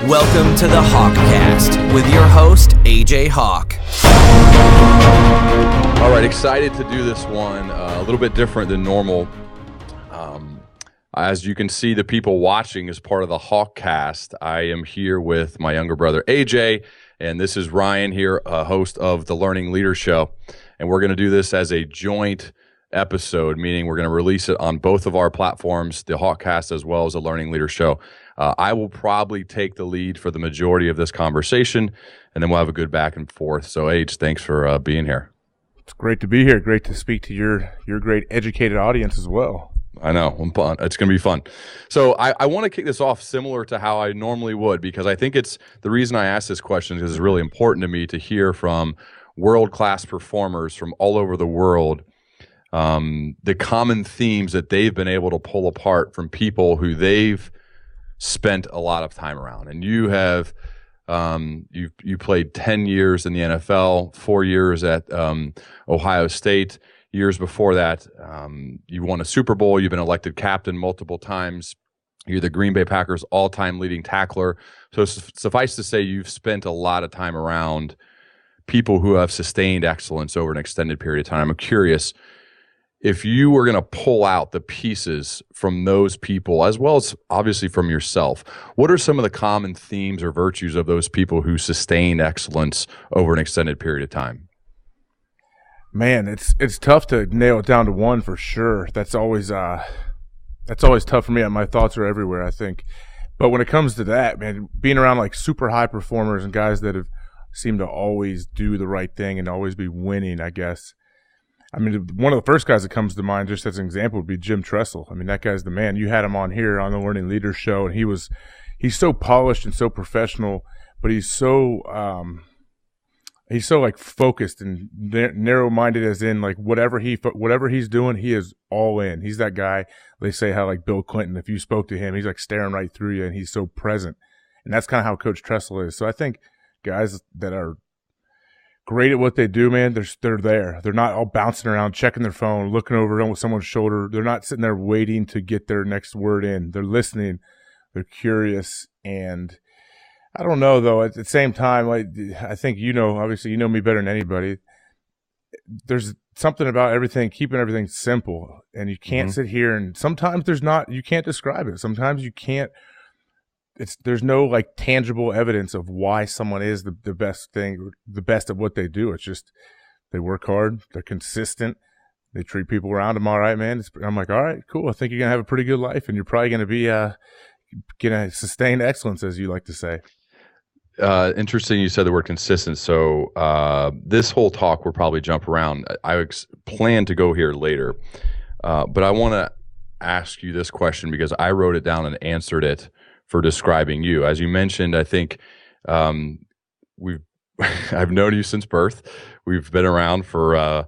Welcome to the HawkCast with your host, AJ Hawk. All right, excited to do this one a little bit different than normal. As you can see, the people watching is part of the HawkCast. I am here with my younger brother, AJ, and this is Ryan here, host of the Learning Leader Show. And we're going to do this as a joint episode, meaning we're going to release it on both of our platforms, the HawkCast as well as the Learning Leader Show. I will probably take the lead for the majority of this conversation, and then we'll have a good back and forth. So, H, thanks for being here. It's great to be here. Great to speak to your great educated audience as well. I know. It's going to be fun. So I want to kick this off similar to how I normally would, because I think it's the reason I asked this question is it's really important to me to hear from world-class performers from all over the world, the common themes that they've been able to pull apart from people who they've spent a lot of time around. And you have you played 10 years in the NFL, 4 years at Ohio State. Years before that, you won a Super Bowl. You've been elected captain multiple times. You're the Green Bay Packers all-time leading tackler. So suffice to say, you've spent a lot of time around people who have sustained excellence over an extended period of time. I'm curious, if you were going to pull out the pieces from those people, as well as obviously from yourself, what are some of the common themes or virtues of those people who sustained excellence over an extended period of time? Man, it's tough to nail it down to one for sure. That's always tough for me. My thoughts are everywhere, I think. But when it comes to that, man, being around like super high performers and guys that have seemed to always do the right thing and always be winning, I guess. I mean, one of the first guys that comes to mind, just as an example, would be Jim Tressel. I mean, that guy's the man. You had him on here on the Learning Leader Show, and he's so polished and so professional, but he's so like focused and narrow-minded, as in like whatever he's doing, he is all in. He's that guy. They say how like Bill Clinton, if you spoke to him, he's like staring right through you, and he's so present. And that's kind of how Coach Tressel is. So I think guys that are great at what they do, man, they're there. They're not all bouncing around, checking their phone, looking over someone's shoulder. They're not sitting there waiting to get their next word in. They're listening. They're curious. And I don't know, though, at the same time, I think obviously you know me better than anybody. There's something about everything, keeping everything simple. And you can't sit here and sometimes you can't describe it. Sometimes you can't. There's no like tangible evidence of why someone is the best thing, the best at what they do. It's just they work hard, they're consistent, they treat people around them all right, man. I'm like, all right, cool. I think you're gonna have a pretty good life, and you're probably gonna be gonna sustain excellence, as you like to say. Interesting. You said the word consistent. So this whole talk will probably jump around. I plan to go here later, but I want to ask you this question because I wrote it down and answered it for describing you. As you mentioned, I think I've known you since birth. We've been around for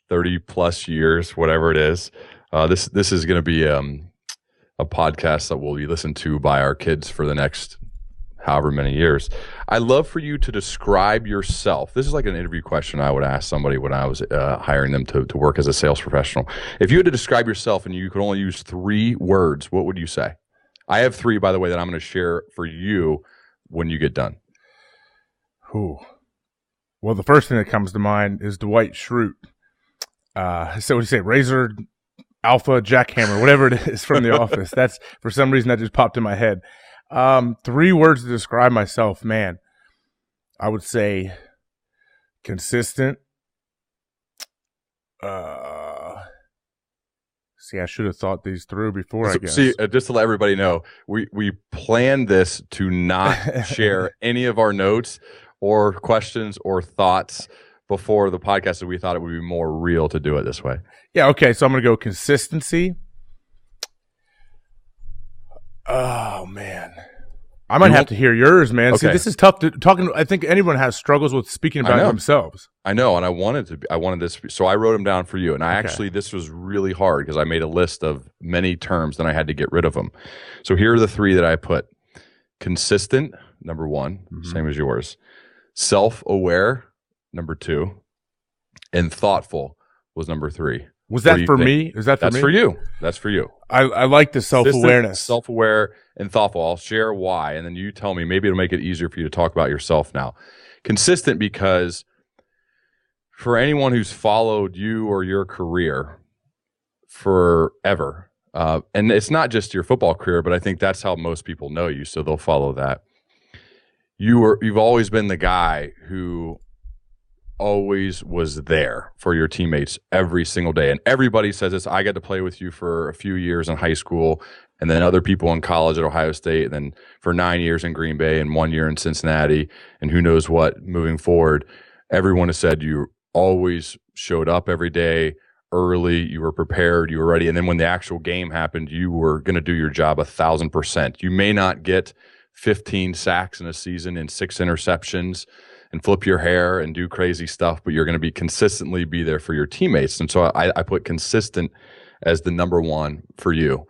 30 plus years, whatever it is. This is going to be a podcast that will be listened to by our kids for the next however many years. I'd love for you to describe yourself. This is like an interview question I would ask somebody when I was hiring them to work as a sales professional. If you had to describe yourself and you could only use 3 words, what would you say? I have 3, by the way, that I'm going to share for you when you get done. Ooh. Well, the first thing that comes to mind is Dwight Schrute. So what do you say? Razor, Alpha, Jackhammer, whatever it is from The Office. That's, for some reason, that just popped in my head. 3 words to describe myself, man. I would say consistent. See, I should have thought these through before, I guess. See, just to let everybody know, we planned this to not share any of our notes or questions or thoughts before the podcast, so we thought it would be more real to do it this way. Yeah, okay, so I'm going to go consistency. Oh, man. I might have to hear yours, man. Okay. See, this is tough. I think anyone has struggles with speaking about themselves. I know, and I wanted this, so I wrote them down for you. And this was really hard because I made a list of many terms, then I had to get rid of them. So here are the 3 that I put. Consistent, number 1, same as yours. Self-aware, number 2. And thoughtful was number 3. Was that for me? Is that for me? That's for you. That's for you. I like the self-awareness. Self-aware and thoughtful. I'll share why, and then you tell me. Maybe it'll make it easier for you to talk about yourself now. Consistent, because for anyone who's followed you or your career forever, and it's not just your football career, but I think that's how most people know you, so they'll follow that. You've always been the guy who always was there for your teammates every single day. And everybody says this. I got to play with you for a few years in high school, and then other people in college at Ohio State, and then for 9 years in Green Bay and 1 year in Cincinnati, and who knows what moving forward. Everyone has said you always showed up every day early, you were prepared, you were ready. And then when the actual game happened, you were going to do your job 1,000%. You may not get 15 sacks in a season and 6 interceptions and flip your hair and do crazy stuff, but you're going to be consistently be there for your teammates. And so I put consistent as the number one for you.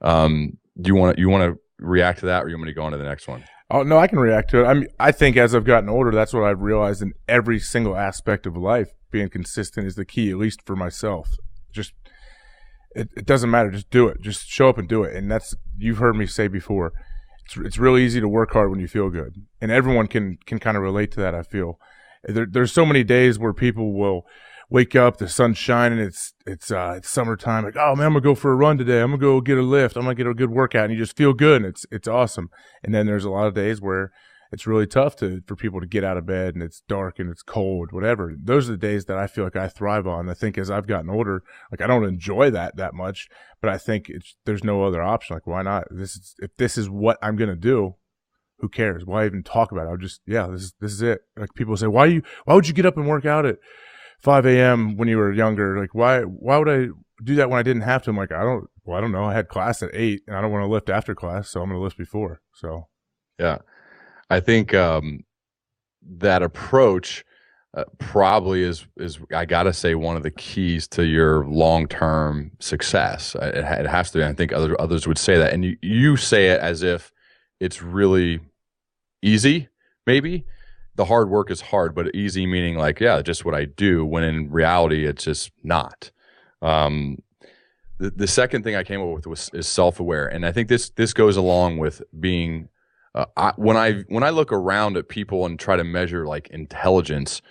Do you want to react to that, or you want me to go on to the next one? Oh, no, I can react to it. I think as I've gotten older, that's what I've realized in every single aspect of life. Being consistent is the key, at least for myself. Just it doesn't matter. Just do it. Just show up and do it. And that's, you've heard me say before, it's really easy to work hard when you feel good. And everyone can kind of relate to that, I feel. There's so many days where people will wake up, the sun's shining, it's summertime, like, oh man, I'm gonna go for a run today, I'm gonna go get a lift, I'm gonna get a good workout, and you just feel good, and it's awesome. And then there's a lot of days where it's really tough for people to get out of bed, and it's dark and it's cold, whatever. Those are the days that I feel like I thrive on. I think as I've gotten older, like, I don't enjoy that much, but I think there's no other option. Like, why not? If this is what I'm gonna do, who cares? Why even talk about it? I'll just, this is it. Like, people say, why would you get up and work out at 5 a.m. when you were younger? Like, why would I do that when I didn't have to? I'm like, I don't know. I had class at 8 and I don't want to lift after class, so I'm going to lift before. So, yeah, I think that approach probably is I got to say, one of the keys to your long-term success. It has to be. I think others would say that. And you say it as if it's really easy, maybe. The hard work is hard, but easy meaning like, yeah, just what I do, when in reality, it's just not. The second thing I came up with is self-aware. And I think this goes along with being, when I look around at people and try to measure like intelligence,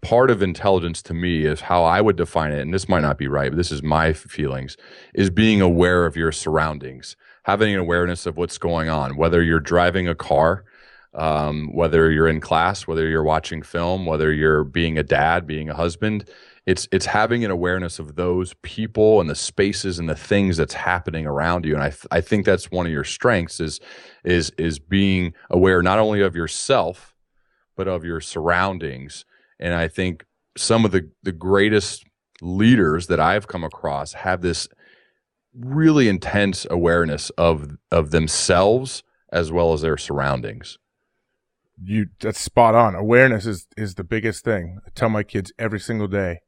part of intelligence to me is how I would define it, and this might not be right, but this is my feelings, is being aware of your surroundings, having an awareness of what's going on, whether you're driving a car, whether you're in class, whether you're watching film, whether you're being a dad, being a husband. It's having an awareness of those people and the spaces and the things that's happening around you. And I think that's one of your strengths is being aware not only of yourself, but of your surroundings. And I think some of the greatest leaders that I've come across have this really intense awareness of themselves as well as their surroundings. That's spot on. Awareness is the biggest thing. I tell my kids every single day.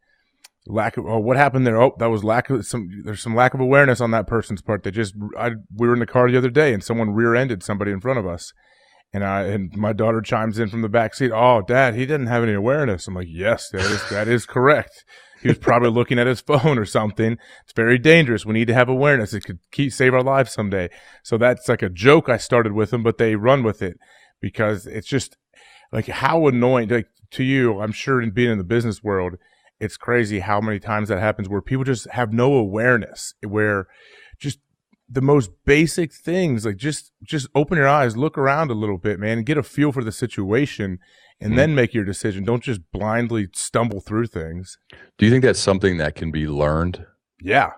What happened there? Oh, that was there's some lack of awareness on that person's part. We were in the car the other day and someone rear-ended somebody in front of us. And my daughter chimes in from the back seat. Oh, Dad, he didn't have any awareness. I'm like, yes, that is correct. He was probably looking at his phone or something. It's very dangerous. We need to have awareness. It could save our lives someday. So that's like a joke I started with them, but they run with it. Because it's just like, how annoying, like, to you, I'm sure, in being in the business world, it's crazy how many times that happens where people just have no awareness, where just the most basic things, like just open your eyes, look around a little bit, man, and get a feel for the situation, and then make your decision. Don't just blindly stumble through things. Do you think that's something that can be learned? Yeah.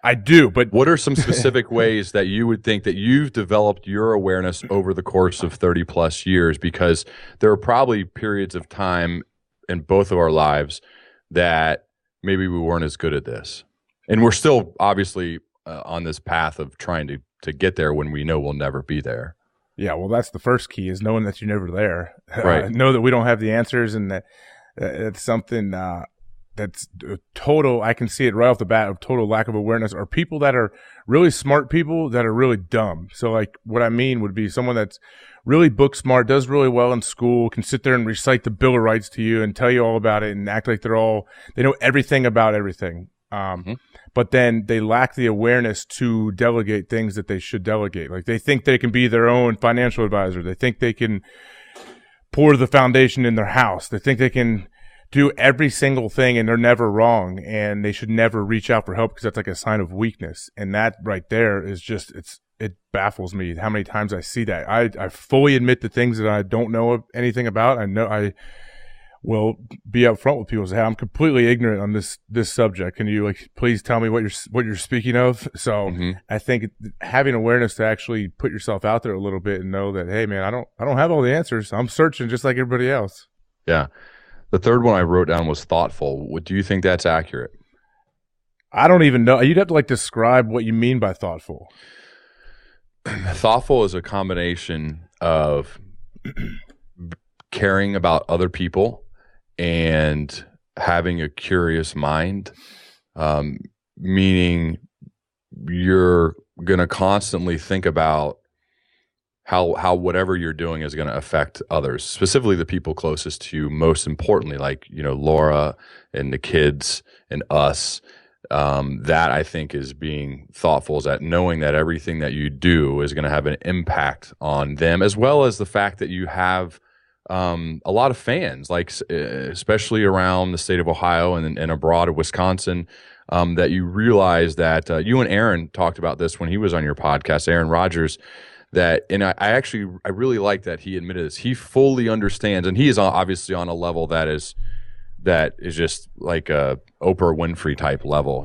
I do, but what are some specific ways that you would think that you've developed your awareness over the course of 30 plus years? Because there are probably periods of time in both of our lives that maybe we weren't as good at this. And we're still obviously on this path of trying to get there when we know we'll never be there. Yeah, well, that's the first key, is knowing that you're never there. Right. Know that we don't have the answers, and that it's something that's total, I can see it right off the bat, of total lack of awareness, are people that are really smart people that are really dumb. So like, what I mean would be someone that's really book smart, does really well in school, can sit there and recite the Bill of Rights to you and tell you all about it and act like they know everything about everything. Mhm. But then they lack the awareness to delegate things that they should delegate. Like they think they can be their own financial advisor. They think they can pour the foundation in their house. They think they can do every single thing and they're never wrong, and they should never reach out for help because that's like a sign of weakness. And that right there is just, it baffles me how many times I see that. I fully admit the things that I don't know anything about. I know I will be upfront with people and say, hey, I'm completely ignorant on this subject. Can you please tell me what you're speaking of? So I think having awareness to actually put yourself out there a little bit and know that, hey man, I don't have all the answers. I'm searching just like everybody else. Yeah. The third one I wrote down was thoughtful. Do you think that's accurate? I don't even know. You'd have to describe what you mean by thoughtful. Thoughtful is a combination of caring about other people and having a curious mind, meaning you're going to constantly think about how whatever you're doing is going to affect others, specifically the people closest to you, most importantly, like, Laura and the kids and us. That I think is being thoughtful, is that knowing that everything that you do is going to have an impact on them, as well as the fact that you have a lot of fans, especially around the state of Ohio and abroad of Wisconsin, that you realize that you and Aaron talked about this when he was on your podcast, Aaron Rodgers, and I really like that he admitted this. He fully understands, and he is obviously on a level that is just like a Oprah Winfrey type level,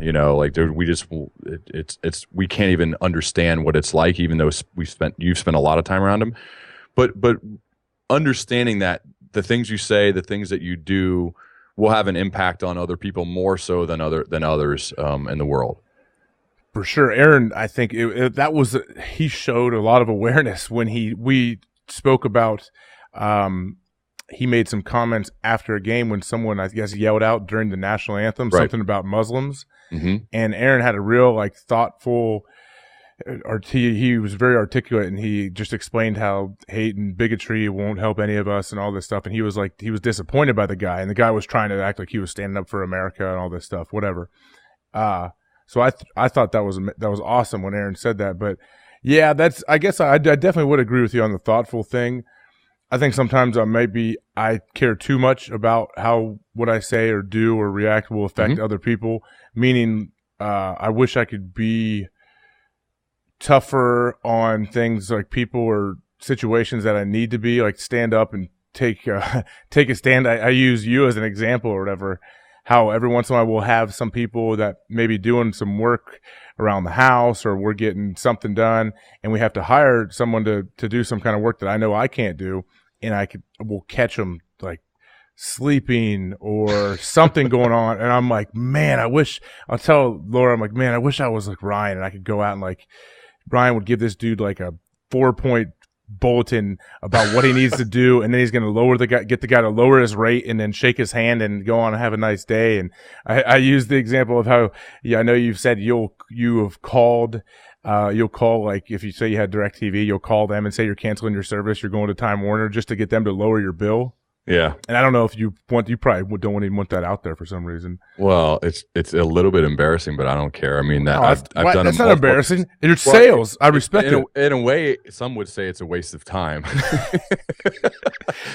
we can't even understand what it's like, even though you've spent a lot of time around him, but understanding that the things you say, the things that you do will have an impact on other people more so than others in the world. For sure. Aaron, I think he showed a lot of awareness when we spoke about, he made some comments after a game when someone, I guess, yelled out during the national anthem, right, something about Muslims. Mm-hmm. And Aaron had a real thoughtful, he was very articulate, and he just explained how hate and bigotry won't help any of us and all this stuff. And he was disappointed by the guy, and the guy was trying to act like he was standing up for America and all this stuff, whatever. So I thought that was awesome when Aaron said that. But yeah, I guess I definitely would agree with you on the thoughtful thing. I think sometimes I care too much about how what I say or do or react will affect other people. Meaning, I wish I could be tougher on things like people or situations that I need to be, like stand up and take a stand. I use you as an example or whatever. How every once in a while we'll have some people that may be doing some work around the house, or we're getting something done and we have to hire someone to do some kind of work that I know I can't do, and we'll catch them sleeping or something going on, and I'm like, man, I'll tell Laura, I'm like, man, I wish I was like Ryan and I could go out and Ryan would give this dude a 4-point bulletin about what he needs to do, and then he's going to get the guy to lower his rate and then shake his hand and go on and have a nice day. And I use the example of how, I know you've said you'll call, if you say you had DirecTV, you'll call them and say you're canceling your service, you're going to Time Warner just to get them to lower your bill. Yeah. And I don't know if you probably don't even want that out there for some reason. Well, it's a little bit embarrassing, but I don't care. I mean, I've done that's not embarrassing. It's sales. I respect it. In a way, some would say it's a waste of time.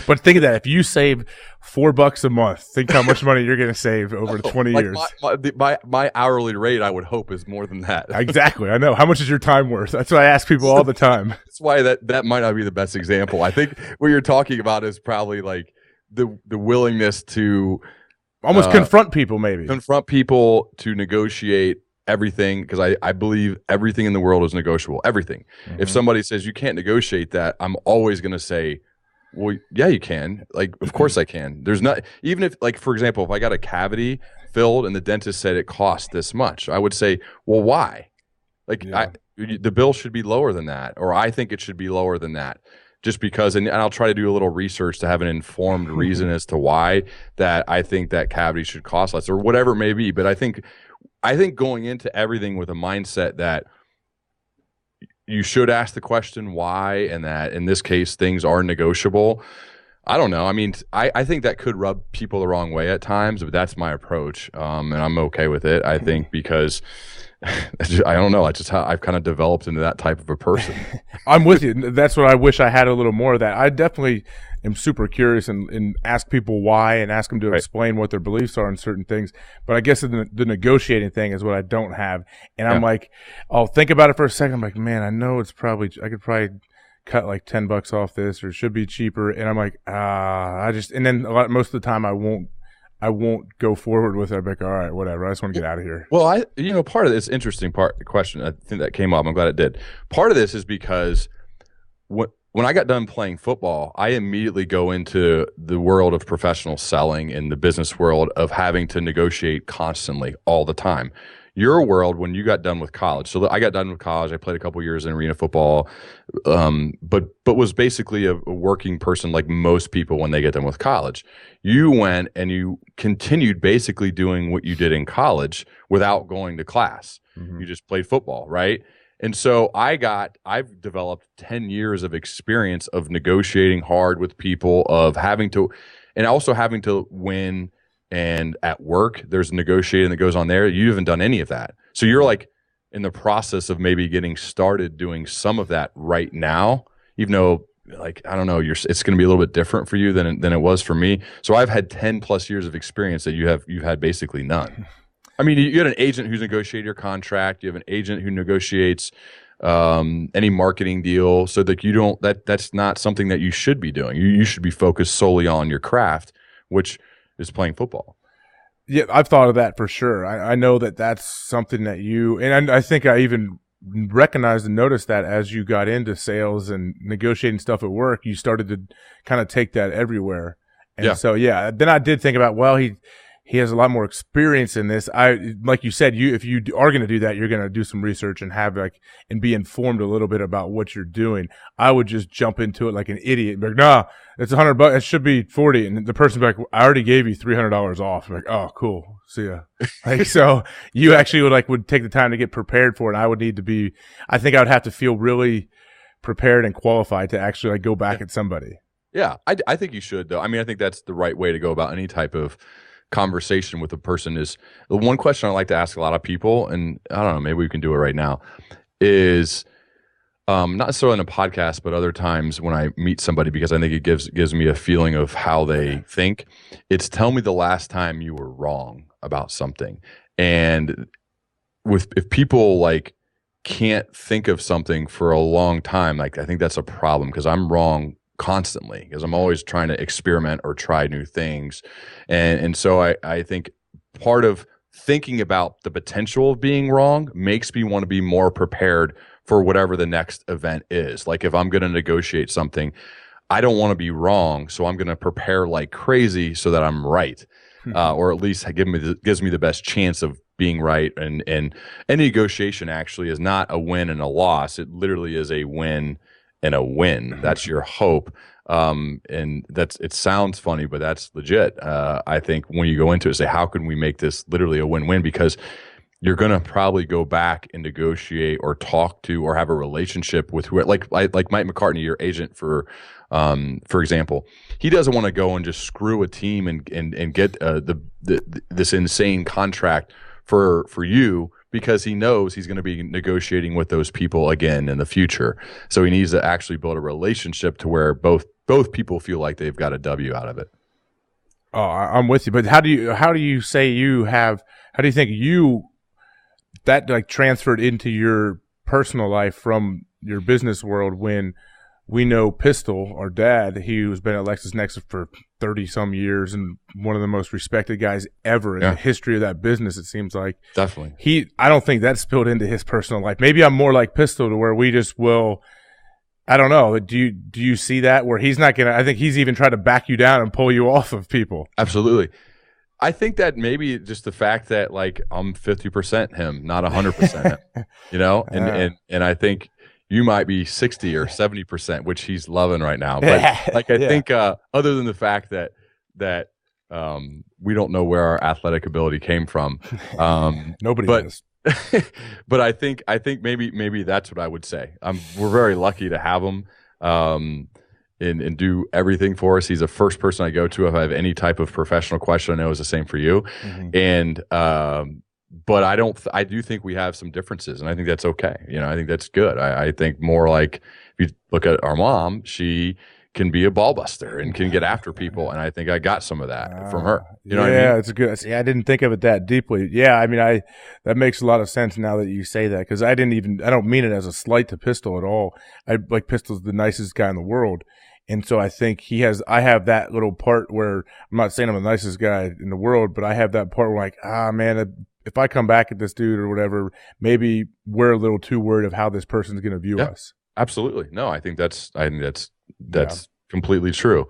But think of that. If you save $4 a month, think how much money you're going to save over 20 years. My hourly rate, I would hope, is more than that. Exactly. I know. How much is your time worth? That's what I ask people all the time. That's why that might not be the best example. I think what you're talking about is probably the willingness to almost confront people to negotiate everything, because I believe everything in the world is negotiable. Everything. If somebody says you can't negotiate that, I'm always going to say, well, yeah, you can. Of course I can. There's not, even if, for example, if I got a cavity filled and the dentist said it cost this much, I would say, well, why? The bill should be lower than that, or I think it should be lower than that. Just because, and I'll try to do a little research to have an informed reason as to why that I think that cavity should cost less, or whatever it may be. But I think going into everything with a mindset that you should ask the question why, and that in this case things are negotiable. I don't know. I mean, I think that could rub people the wrong way at times, but that's my approach, and I'm okay with it. I think because I don't know. I've kind of developed into that type of a person. I'm with you. That's what I wish I had a little more of that. I definitely am super curious and ask people why and ask them to explain what their beliefs are on certain things. But I guess the negotiating thing is what I don't have. And I'm like, I'll think about it for a second. I'm like, man, I know I could probably cut like $10 off this, or it should be cheaper. And I'm like, and then most of the time I won't go forward with it. I'm like, all right, whatever. I just want to get out of here. Well, part of this interesting question, I think that came up. I'm glad it did. Part of this is because when I got done playing football, I immediately go into the world of professional selling and the business world of having to negotiate constantly all the time. Your world, when you got done with college, so I got done with college, I played a couple years in arena football, but was basically a working person like most people when they get done with college. You went and you continued basically doing what you did in college without going to class. Mm-hmm. You just played football, right? And so I've developed 10 years of experience of negotiating hard with people, of having to win. And at work, there's negotiating that goes on there. You haven't done any of that. So you're like in the process of maybe getting started doing some of that right now, even though, like, I don't know, it's going to be a little bit different for you than it was for me. So I've had 10 plus years of experience that you've had basically none. I mean, you had an agent who's negotiated your contract. You have an agent who negotiates any marketing deal. So that that's not something that you should be doing. You should be focused solely on your craft, which is playing football. Yeah, I've thought of that for sure. I know that's something that and I think I even recognized and noticed that as you got into sales and negotiating stuff at work, you started to kind of take that everywhere. And so, then I did think about, well, he has a lot more experience in this. Like you said, if you are going to do that, you're going to do some research and and be informed a little bit about what you're doing. I would just jump into it like an idiot and be like, nah, it's $100. It should be 40. And the person's like, I already gave you $300 off. I'm like, oh, cool. See ya. So you actually would take the time to get prepared for it. And I think I would have to feel really prepared and qualified to actually go back at somebody. Yeah. I think you should though. I mean, I think that's the right way to go about any type of conversation with a person. Is the one question I like to ask a lot of people, and I don't know, maybe we can do it right now, is not necessarily in a podcast, but other times when I meet somebody, because I think it gives me a feeling of how they think. It's tell me the last time you were wrong about something. And if people can't think of something for a long time, I think that's a problem, because I'm wrong constantly, because I'm always trying to experiment or try new things. And so I think part of thinking about the potential of being wrong makes me want to be more prepared for whatever the next event is. Like if I'm going to negotiate something, I don't want to be wrong, so I'm going to prepare like crazy so that I'm right, or at least gives me the best chance of being right. And any negotiation actually is not a win and a loss. It literally is a win and a win. That's your hope. And it sounds funny, but that's legit. I think when you go into it, say, how can we make this literally a win-win? Because you're going to probably go back and negotiate or talk to or have a relationship with like Mike McCartney, your agent, for example. He doesn't want to go and just screw a team and get this insane contract for you, because he knows he's going to be negotiating with those people again in the future. So he needs to actually build a relationship to where both people feel like they've got a W out of it. Oh, I'm with you. But how do you think that transferred into your personal life from your business world, when we know Pistol, our dad, who's been at LexisNexis for 30 some years and one of the most respected guys ever in the history of that business, it seems like. Definitely. I don't think that spilled into his personal life. Maybe I'm more like Pistol, to where we just will, I don't know. Do you see that, where he's not going to, I think he's even tried to back you down and pull you off of people. Absolutely. I think that maybe just the fact that I'm 50% him, not 100% him, and I think you might be 60 or 70%, which he's loving right now. But I think other than the fact that we don't know where our athletic ability came from, nobody does. But I think maybe that's what I would say. We're very lucky to have him, and do everything for us. He's the first person I go to if I have any type of professional question. I know is the same for you. And but I do think we have some differences, and I think that's okay. I think that's good. I think more like if you look at our mom, she can be a ball buster and can get after people, and I think I got some of that from her. You know what I mean? Yeah, it's a good. See, I didn't think of it that deeply. Yeah, I mean, that makes a lot of sense now that you say that, because I don't mean it as a slight to Pistol at all. Pistol's the nicest guy in the world. And so I think I have that little part where I'm not saying I'm the nicest guy in the world, but I have that part where man, if I come back at this dude or whatever, maybe we're a little too worried of how this person's going to view us. Absolutely. No, I think that's completely true.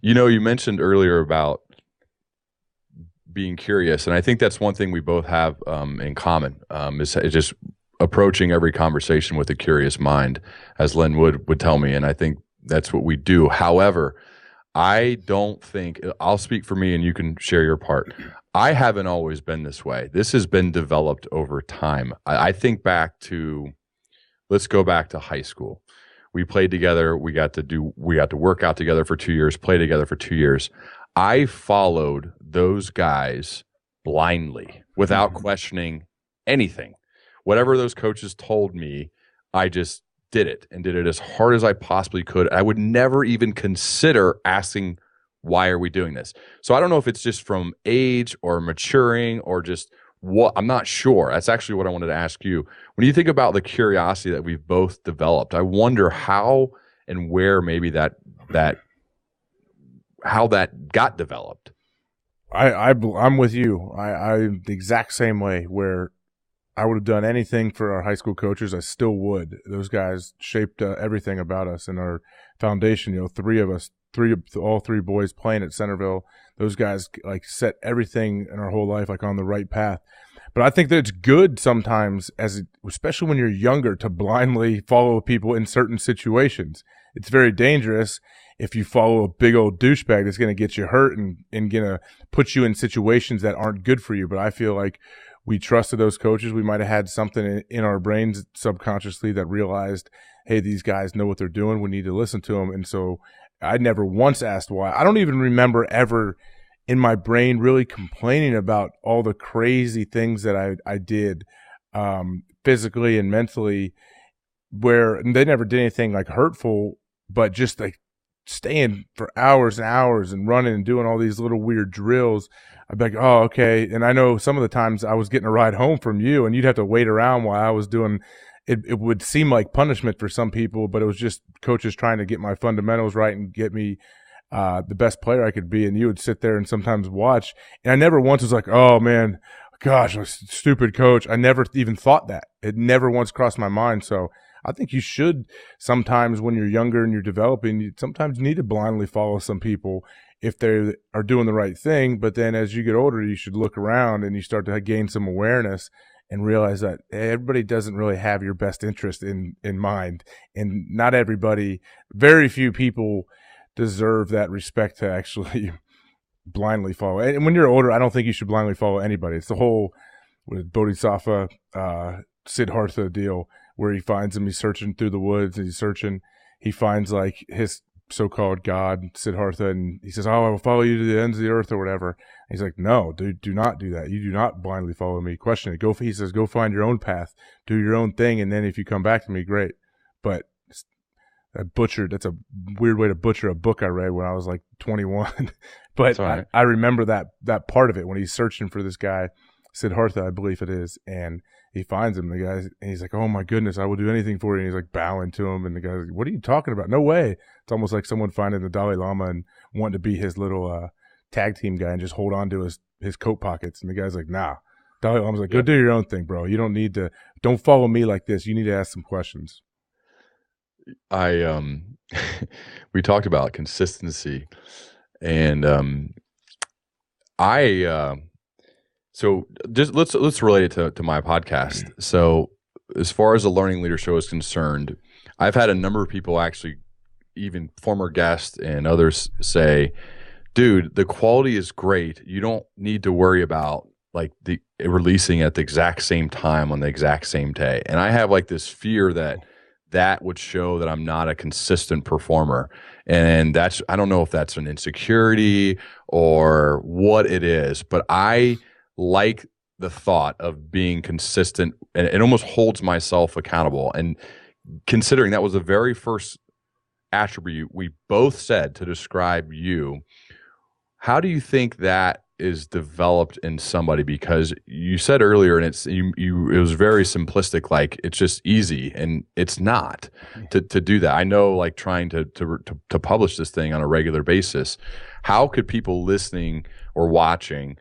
You mentioned earlier about being curious, and I think that's one thing we both have in common, is just approaching every conversation with a curious mind, as Len would tell me, and I think that's what we do. However, I don't think, I'll speak for me and you can share your part. I haven't always been this way. This has been developed over time. I think let's go back to high school. We played together. We got to work out together for 2 years, play together for 2 years. I followed those guys blindly without questioning anything. Whatever those coaches told me, I just did it and did it as hard as I possibly could. I would never even consider asking, why are we doing this? So I don't know if it's just from age or maturing or just what, I'm not sure. That's actually what I wanted to ask you. When you think about the curiosity that we've both developed, I wonder how and where maybe how that got developed. I'm with you. I'm the exact same way, where I would have done anything for our high school coaches. I still would. Those guys shaped everything about us and our foundation. All three boys playing at Centerville. Those guys set everything in our whole life on the right path. But I think that it's good sometimes, especially when you're younger, to blindly follow people in certain situations. It's very dangerous if you follow a big old douchebag that's going to get you hurt and going to put you in situations that aren't good for you. But I feel like we trusted those coaches. We might have had something in our brains subconsciously that realized, hey, these guys know what they're doing. We need to listen to them. And so I never once asked why. I don't even remember ever in my brain really complaining about all the crazy things that I did physically and mentally, where they never did anything hurtful, but just staying for hours and hours and running and doing all these little weird drills. I'd be like, oh, okay. And I know some of the times I was getting a ride home from you and you'd have to wait around while I was doing it. It would seem like punishment for some people, but it was just coaches trying to get my fundamentals right and get me the best player I could be. And you would sit there and sometimes watch. And I never once was like, oh man, gosh, stupid coach. I never even thought that. It never once crossed my mind. So I think you should sometimes, when you're younger and you're developing, you sometimes need to blindly follow some people if they are doing the right thing. But then as you get older, you should look around and you start to gain some awareness and realize that everybody doesn't really have your best interest in mind. And not everybody, very few people deserve that respect to actually blindly follow. And when you're older, I don't think you should blindly follow anybody. It's the whole Bodhisattva, Siddhartha deal, where he finds him, he's searching through the woods and he finds his so-called God, Siddhartha, and he says, oh, I will follow you to the ends of the earth or whatever. And he's like, no, dude, do not do that. You do not blindly follow me. Question it. He says, go find your own path, do your own thing, and then if you come back to me, great. But that's a weird way to butcher a book I read when I was 21. But right. I remember that part of it when he's searching for this guy, Siddhartha, I believe it is, and he finds him, the guy, and he's like, oh my goodness, I will do anything for you. And he's bowing to him, and the guy's like, what are you talking about? No way. It's almost like someone finding the Dalai Lama and wanting to be his little tag team guy and just hold on to his coat pockets. And the guy's like, nah. Dalai Lama's like, go do your own thing, bro. You don't follow me like this. You need to ask some questions. We talked about consistency, and so just let's relate it to my podcast. So as far as the Learning Leader Show is concerned, I've had a number of people, actually even former guests and others, say, dude, the quality is great. You don't need to worry about the releasing at the exact same time on the exact same day. And I have this fear that that would show that I'm not a consistent performer. And I don't know if that's an insecurity or what it is, but I like the thought of being consistent, and it almost holds myself accountable. And considering that was the very first attribute we both said to describe you, how do you think that is developed in somebody? Because you said earlier, and it was very simplistic, like it's just easy, and it's not to do that. I know, like trying to publish this thing on a regular basis. How could people listening or watching,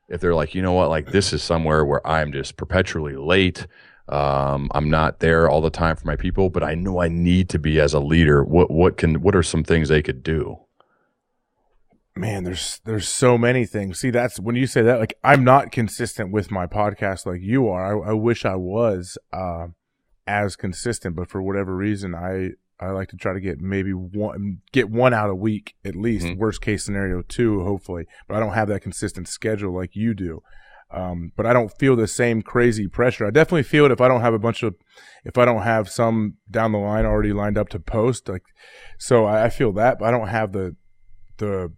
if they're like, you know what, like this is somewhere where I'm just perpetually late, I'm not there all the time for my people, but I know I need to be as a leader. What are some things they could do? Man, there's so many things. See, that's when you say that, like, I'm not consistent with my podcast like you are. I wish I was as consistent, but for whatever reason, I like to try to get one out a week at least. Mm-hmm. Worst case scenario, 2, hopefully. But I don't have that consistent schedule like you do. But I don't feel the same crazy pressure. I definitely feel it if I don't have some down the line already lined up to post. Like, so I feel that, but I don't have the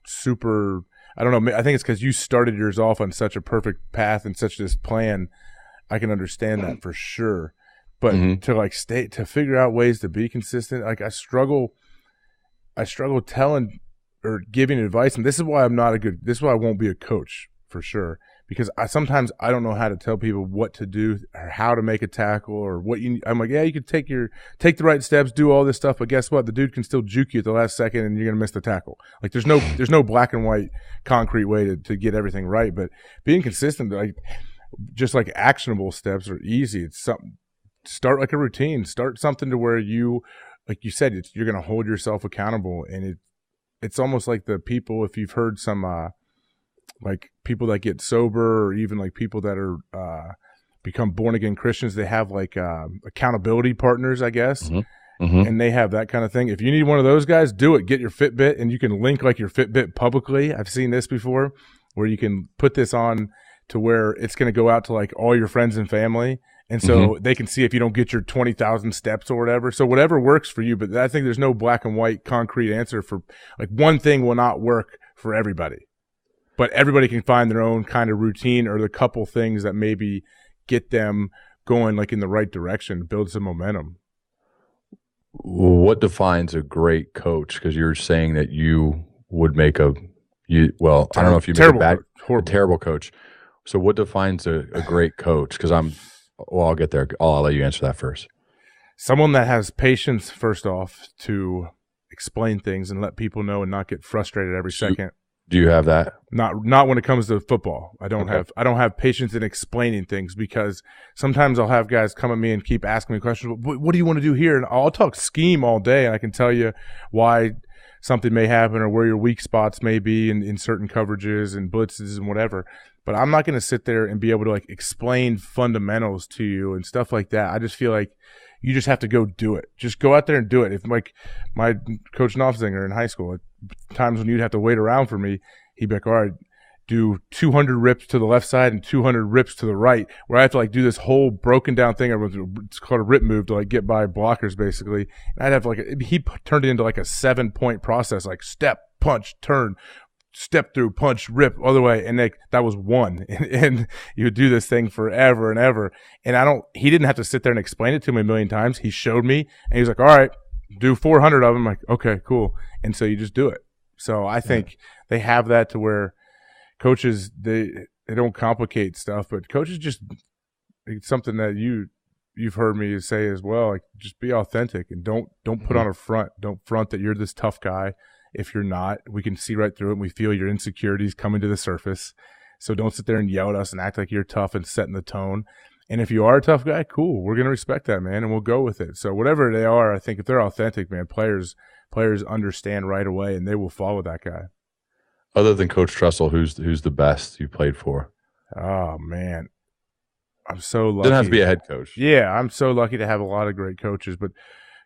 super, I don't know, I think it's because you started yours off on such a perfect path and such this plan. I can understand that for sure, but to figure out ways to be consistent, like I struggle telling or giving advice, and this is why this is why I won't be a coach for sure, because sometimes I don't know how to tell people what to do or how to make a tackle or I'm like, yeah, you could take the right steps, do all this stuff, but guess what? The dude can still juke you at the last second and you're going to miss the tackle. Like there's no black and white concrete way to get everything right, but being consistent, like just like actionable steps are easy. It's something, start like a routine, start something to where you, like you said, you're going to hold yourself accountable. And it's almost like the people, if you've heard some, like people that get sober or even like people that are become born again Christians, they have like accountability partners, I guess. And they have that kind of thing. If you need one of those guys, do it. Get your Fitbit, and you can link like your Fitbit publicly. I've seen this before where you can put this on to where it's going to go out to like all your friends and family. And so they can see if you don't get your 20,000 steps or whatever. So whatever works for you. But I think there's no black and white concrete answer for like one thing will not work for everybody. But everybody can find their own kind of routine or the couple things that maybe get them going like in the right direction, build some momentum. What defines a great coach? Because you're saying that you would make I don't know if you make a terrible coach. So what defines a great coach? Because I'll get there. I'll let you answer that first. Someone that has patience, first off, to explain things and let people know and not get frustrated every second. Do you have that? Not when it comes to football. I don't have patience in explaining things, because sometimes I'll have guys come at me and keep asking me questions. What do you want to do here? And I'll talk scheme all day, and I can tell you why something may happen or where your weak spots may be in certain coverages and blitzes and whatever. But I'm not going to sit there and be able to like explain fundamentals to you and stuff like that. I just feel like you just have to go do it. Just go out there and do it. If like my coach Knopfzinger in high school, at times when you'd have to wait around for me, he'd be like, all right, do 200 rips to the left side and 200 rips to the right, where I have to like do this whole broken down thing. It's called a rip move to like get by blockers basically. And I'd have like, he turned it into like a 7-point process, like step, punch, turn, step through, punch, rip, other way, and that was one. And you would do this thing forever and ever. And he didn't have to sit there and explain it to me a million times. He showed me, and he was like, all right, do 400 of them. I'm like, okay, cool. And so you just do it. So I think they have that to where coaches, they don't complicate stuff, but coaches just, it's something that you've heard me say as well, like just be authentic and don't put on a front. Don't front that you're this tough guy. If you're not, we can see right through it, and we feel your insecurities coming to the surface. So don't sit there and yell at us and act like you're tough and setting the tone. And if you are a tough guy, cool. We're going to respect that, man, and we'll go with it. So whatever they are, I think if they're authentic, man, players understand right away, and they will follow that guy. Other than Coach Trussell, who's the best you played for? Oh, man. I'm so lucky. Doesn't have to be a head coach. Yeah, I'm so lucky to have a lot of great coaches. But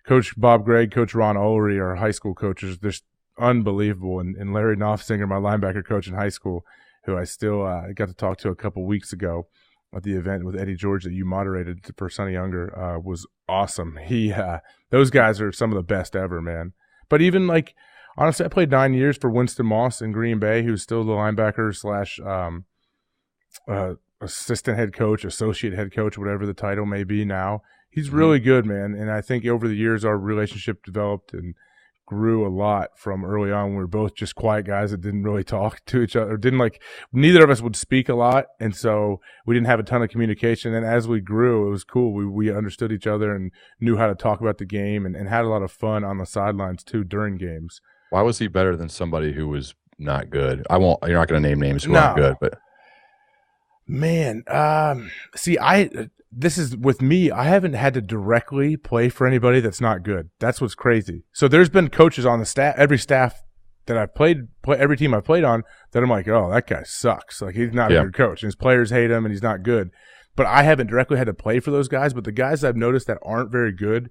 Coach Bob Gregg, Coach Ron Ulrey are high school coaches. They're unbelievable. And Larry Knopfzinger, my linebacker coach in high school, who I still got to talk to a couple weeks ago. at the event with Eddie George that you moderated for Sonny Younger was awesome. Those guys are some of the best ever, man. But even like, honestly, I played 9 years for Winston Moss in Green Bay, who's still the linebacker / assistant head coach, associate head coach, whatever the title may be now. He's really good, man. And I think over the years, our relationship developed and grew a lot from early on. We were both just quiet guys that didn't really talk to each other, neither of us would speak a lot. And so we didn't have a ton of communication. And as we grew, it was cool. We understood each other and knew how to talk about the game and had a lot of fun on the sidelines too during games. Why was he better than somebody who was not good? You're not going to name names who aren't good, but. Man, this is with me. I haven't had to directly play for anybody that's not good. That's what's crazy. So there's been coaches on the staff, every that I've every team I've played on, that I'm like, oh, that guy sucks. Like, he's not a good coach, and his players hate him, and he's not good. But I haven't directly had to play for those guys. But the guys I've noticed that aren't very good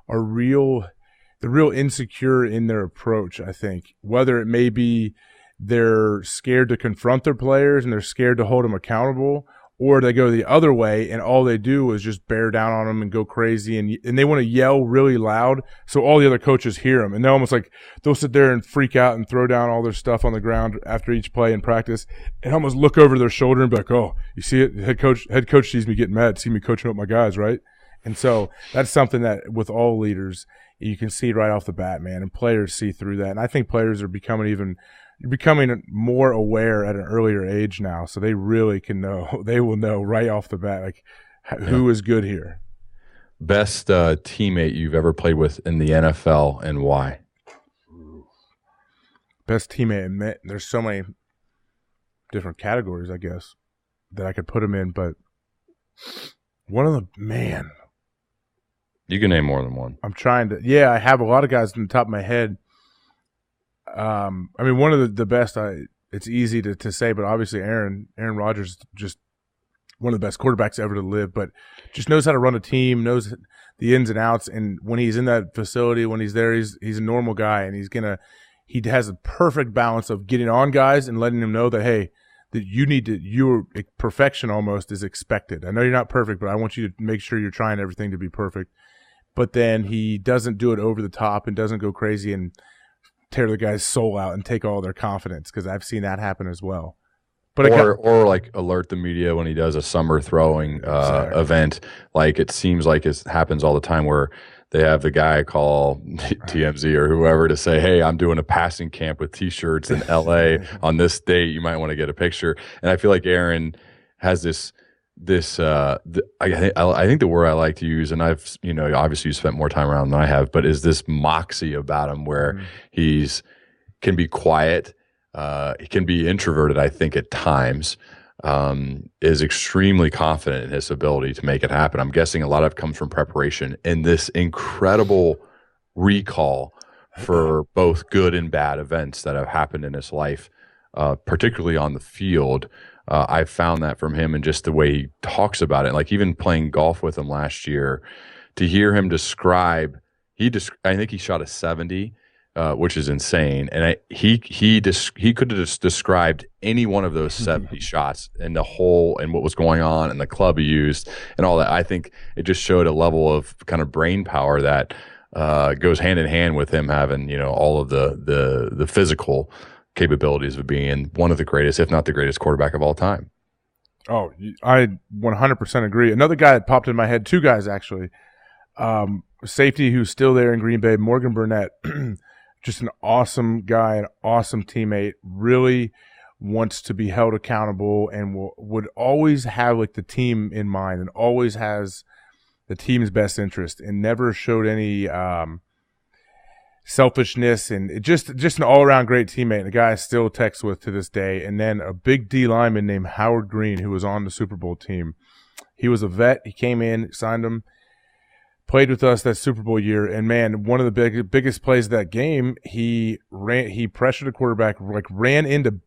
are they're real insecure in their approach. I think whether it may be they're scared to confront their players and they're scared to hold them accountable, or they go the other way and all they do is just bear down on them and go crazy and they want to yell really loud so all the other coaches hear them. And they're almost like they'll sit there and freak out and throw down all their stuff on the ground after each play in practice and almost look over their shoulder and be like, oh, you see it? Head coach sees me getting mad, see me coaching up my guys, right? And so that's something that with all leaders you can see right off the bat, man, and players see through that. And I think players are becoming more aware at an earlier age now, so they really can know. They will know right off the bat, like, who is good here. Best teammate you've ever played with in the NFL and why? Best teammate, there's so many different categories, I guess, that I could put them in, but one of them, man. You can name more than one. I'm trying to. Yeah, I have a lot of guys on the top of my head. I mean, one of the best. It's easy to say, but obviously Aaron Rodgers is just one of the best quarterbacks ever to live. But just knows how to run a team, knows the ins and outs. And when he's in that facility, when he's there, he's a normal guy, and he has a perfect balance of getting on guys and letting them know that, hey, that your perfection almost is expected. I know you're not perfect, but I want you to make sure you're trying everything to be perfect. But then he doesn't do it over the top and doesn't go crazy and tear the guy's soul out and take all their confidence, because I've seen that happen as well. But or like alert the media when he does a summer throwing event. Like, it seems like it happens all the time where they have the guy call TMZ or whoever to say, hey, I'm doing a passing camp with T-shirts in LA on this date. You might want to get a picture. And I feel like Aaron has I think the word I like to use, and I've, obviously you spent more time around than I have, but is this moxie about him where he's can be quiet, he can be introverted, I think at times, is extremely confident in his ability to make it happen. I'm guessing a lot of it comes from preparation and this incredible recall for both good and bad events that have happened in his life, particularly on the field. I've found that from him and just the way he talks about it. Like, even playing golf with him last year, to hear him describe, I think he shot a 70, which is insane. And he could have just described any one of those 70 shots and the hole and what was going on and the club he used and all that. I think it just showed a level of kind of brain power that goes hand in hand with him having, all of the physical capabilities of being one of the greatest, if not the greatest quarterback of all time. Oh, I 100% agree. Another guy that popped in my head, two guys actually. Safety who's still there in Green Bay, Morgan Burnett, just an awesome guy, an awesome teammate, really wants to be held accountable and would always have like the team in mind and always has the team's best interest and never showed any selfishness, and just an all-around great teammate, and a guy I still text with to this day. And then a big D lineman named Howard Green, who was on the Super Bowl team. He was a vet. He came in, signed him, played with us that Super Bowl year, and man, one of the biggest plays of that game, he pressured a quarterback, like ran into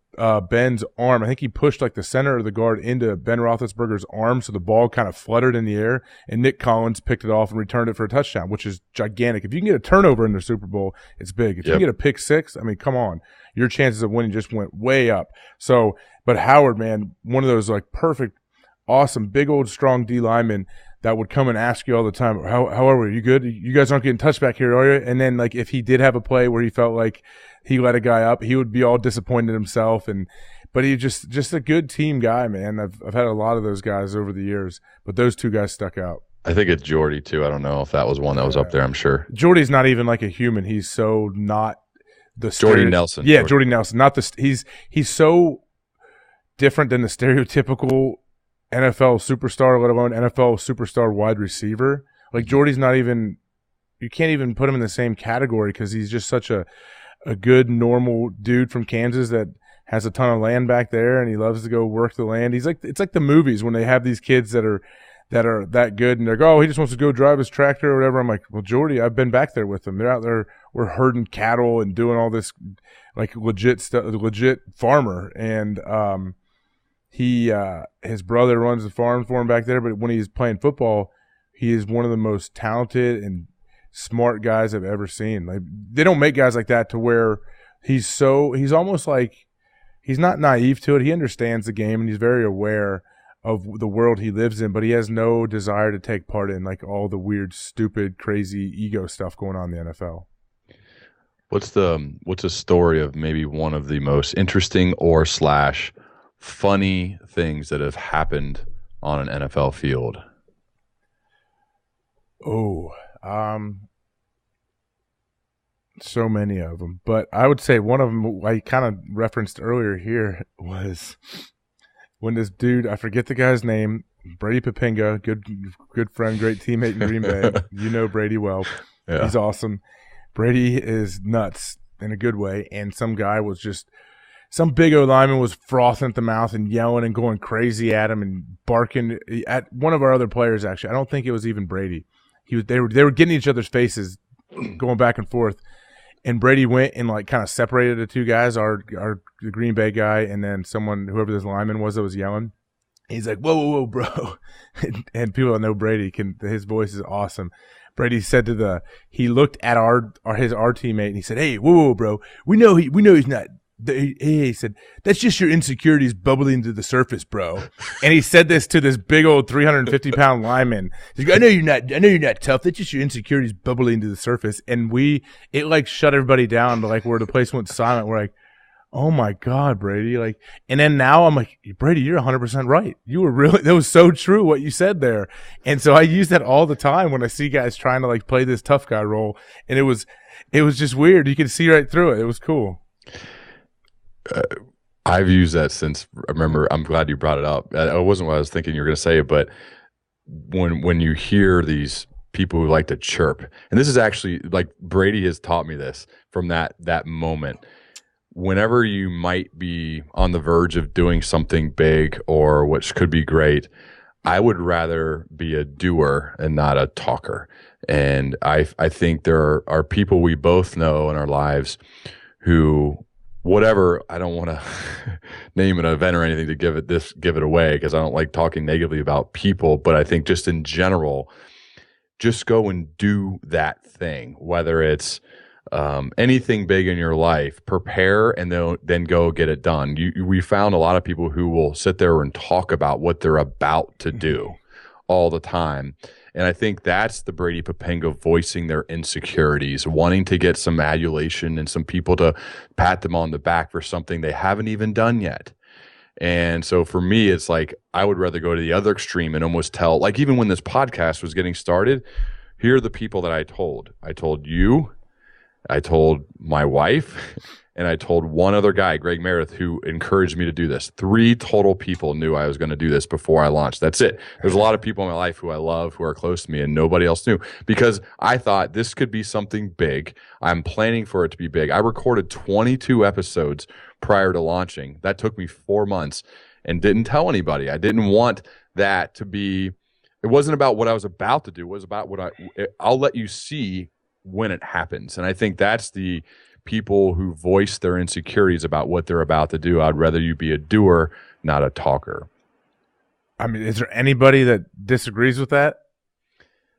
Ben's arm. I think he pushed like the center of the guard into Ben Roethlisberger's arm, so the ball kind of fluttered in the air, and Nick Collins picked it off and returned it for a touchdown, which is gigantic. If you can get a turnover in the Super Bowl, it's big. If you can get a pick six, I mean, come on. Your chances of winning just went way up. So, but Howard, man, one of those like perfect awesome, big old strong D lineman that would come and ask you all the time, how are we? You good? You guys aren't getting touched back here, are you? And then like if he did have a play where he felt like he let a guy up, he would be all disappointed in himself. But he just a good team guy, man. I've had a lot of those guys over the years, but those two guys stuck out. I think it's Jordy too. I don't know if that was one that was up there. I'm sure Jordy's not even like a human. He's so not the Jordy Nelson. Yeah, Jordy Nelson. Not the he's so different than the stereotypical NFL superstar, let alone NFL superstar wide receiver. Like Jordy's not even. You can't even put him in the same category because he's just such a good normal dude from Kansas that has a ton of land back there and he loves to go work the land. It's like the movies when they have these kids that are that good and they're like, oh, he just wants to go drive his tractor or whatever. I'm like, well, Jordy, I've been back there with them. They're out there, we're herding cattle and doing all this like legit stuff, legit farmer. And his brother runs the farm for him back there. But when he's playing football, he is one of the most talented and smart guys I've ever seen. Like they don't make guys like that to where he's almost like he's not naive to it. He understands the game and he's very aware of the world he lives in, but he has no desire to take part in like all the weird, stupid, crazy ego stuff going on in the NFL. What's a story of maybe one of the most interesting or / funny things that have happened on an NFL field? Oh, so many of them, but I would say one of them I kind of referenced earlier here was when this dude, I forget the guy's name, Brady Papinga, good friend, great teammate in Green Bay. You know Brady well. Yeah. He's awesome. Brady is nuts in a good way, and some big O lineman was frothing at the mouth and yelling and going crazy at him and barking at one of our other players. Actually, I don't think it was even Brady. They were getting each other's faces, going back and forth. And Brady went and like kind of separated the two guys, the Green Bay guy, and then whoever this lineman was that was yelling. He's like, whoa, bro. and people that know Brady his voice is awesome. Brady said he looked at his teammate and he said, hey, whoa, bro. We know he's not. He said, that's just your insecurities bubbling to the surface, bro. And he said this to this big old 350-pound lineman. He's like, I know you're not tough. That's just your insecurities bubbling to the surface. And it like shut everybody down to like where the place went silent. We're like, oh my God, Brady. Like, and then now I'm like, Brady, you're 100% right. That was so true what you said there. And so I use that all the time when I see guys trying to like play this tough guy role. And it was just weird. You could see right through it. It was cool. I've used that since. Remember, I'm glad you brought it up. It wasn't what I was thinking you were going to say, but when you hear these people who like to chirp, and this is actually like Brady has taught me this from that moment. Whenever you might be on the verge of doing something big or which could be great, I would rather be a doer and not a talker. And I think there are people we both know in our lives who, whatever, I don't want to name an event or anything to give it away because I don't like talking negatively about people, but I think just in general, just go and do that thing, whether it's anything big in your life, prepare and then go get it done. We found a lot of people who will sit there and talk about what they're about to do all the time. And I think that's the Brady Papinga voicing their insecurities, wanting to get some adulation and some people to pat them on the back for something they haven't even done yet. And so for me, it's like I would rather go to the other extreme and almost tell, like even when this podcast was getting started, here are the people that I told. I told you, I told my wife, and I told one other guy, Greg Meredith, who encouraged me to do this. 3 total people knew I was going to do this before I launched. That's it. There's a lot of people in my life who I love, who are close to me, and nobody else knew because I thought this could be something big. I'm planning for it to be big. I recorded 22 episodes prior to launching. That took me 4 months and didn't tell anybody. I didn't want that to be – it wasn't about what I was about to do. It was about what I'll let you see when it happens. And I think that's the – people who voice their insecurities about what they're about to do. I'd rather you be a doer, not a talker. I mean, is there anybody that disagrees with that?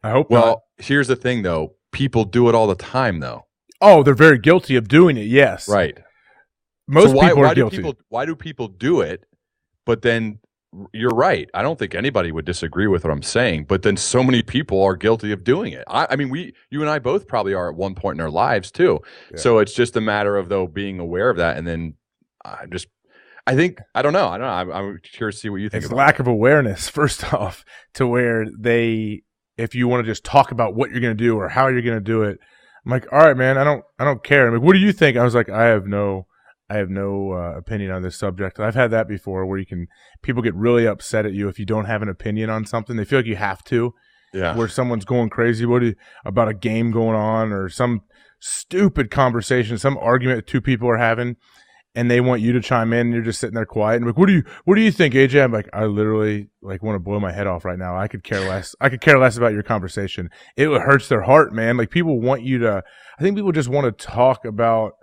I hope not. Well, here's the thing, though. People do it all the time, though. Oh, they're very guilty of doing it, yes. Right. Most people are guilty. Why do people do it, but then you're right. I don't think anybody would disagree with what I'm saying, but then so many people are guilty of doing it. I mean, you and I both probably are at one point in our lives too. Yeah. So it's just a matter of though being aware of that, and then I think I don't know. I'm curious to see what you think. It's about lack that. of awareness, first off, to where if you want to just talk about what you're going to do or how you're going to do it, I'm like, all right, man, I don't care. I'm like, what do you think? I was like, I have no opinion on this subject. I've had that before where people get really upset at you if you don't have an opinion on something. They feel like you have to. Yeah. Where someone's going crazy about a game going on or some stupid conversation, some argument that two people are having, and they want you to chime in, and you're just sitting there quiet. And I'm like, what do you think, AJ? I'm like, I literally want to blow my head off right now. I could care less. I could care less about your conversation. It hurts their heart, man. Like people want you to. I think people just want to talk about,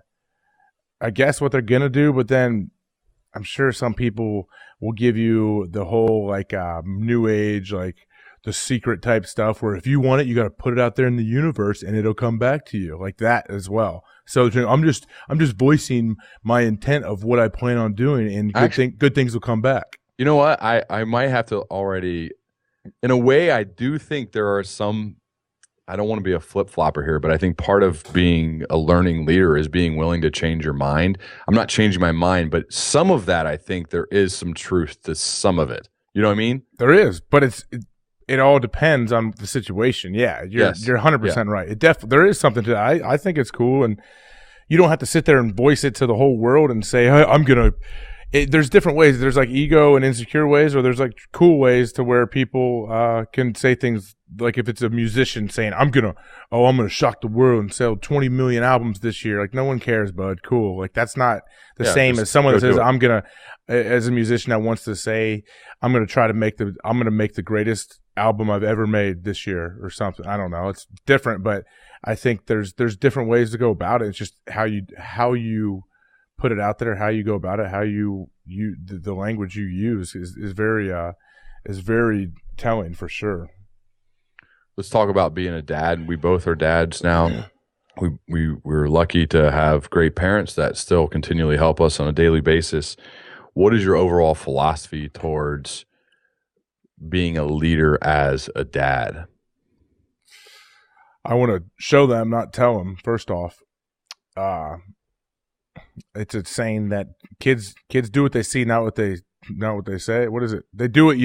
I guess, what they're gonna do, but then I'm sure some people will give you the whole like new age, like the secret type stuff where if you want it, you got to put it out there in the universe and it'll come back to you, like that as well. So I'm just voicing my intent of what I plan on doing, and good things will come back. You know what? I might have to already, in a way, I do think there are some. I don't want to be a flip-flopper here, but I think part of being a learning leader is being willing to change your mind. I'm not changing my mind, but some of that, I think there is some truth to some of it. You know what I mean? There is, but it all depends on the situation. Yeah, you're 100% right. There is something to that. I think it's cool, and you don't have to sit there and voice it to the whole world and say, hey, I'm going to there's different ways. There's like ego and insecure ways, or there's like cool ways to where people can say things like if it's a musician saying, I'm gonna shock the world and sell 20 million albums this year. Like no one cares, bud. Cool. Like that's not the same as someone that says, as a musician that wants to say, I'm gonna make the greatest album I've ever made this year or something. I don't know. It's different, but I think there's different ways to go about it. It's just how you put it out there, how you go about it, how the language you use is very telling for sure. Let's talk about being a dad. We both are dads now. We're lucky to have great parents that still continually help us on a daily basis. What is your overall philosophy towards being a leader as a dad? I want to show them, not tell them. First off, it's a saying that kids do what they see, not what they say. What is it? They do what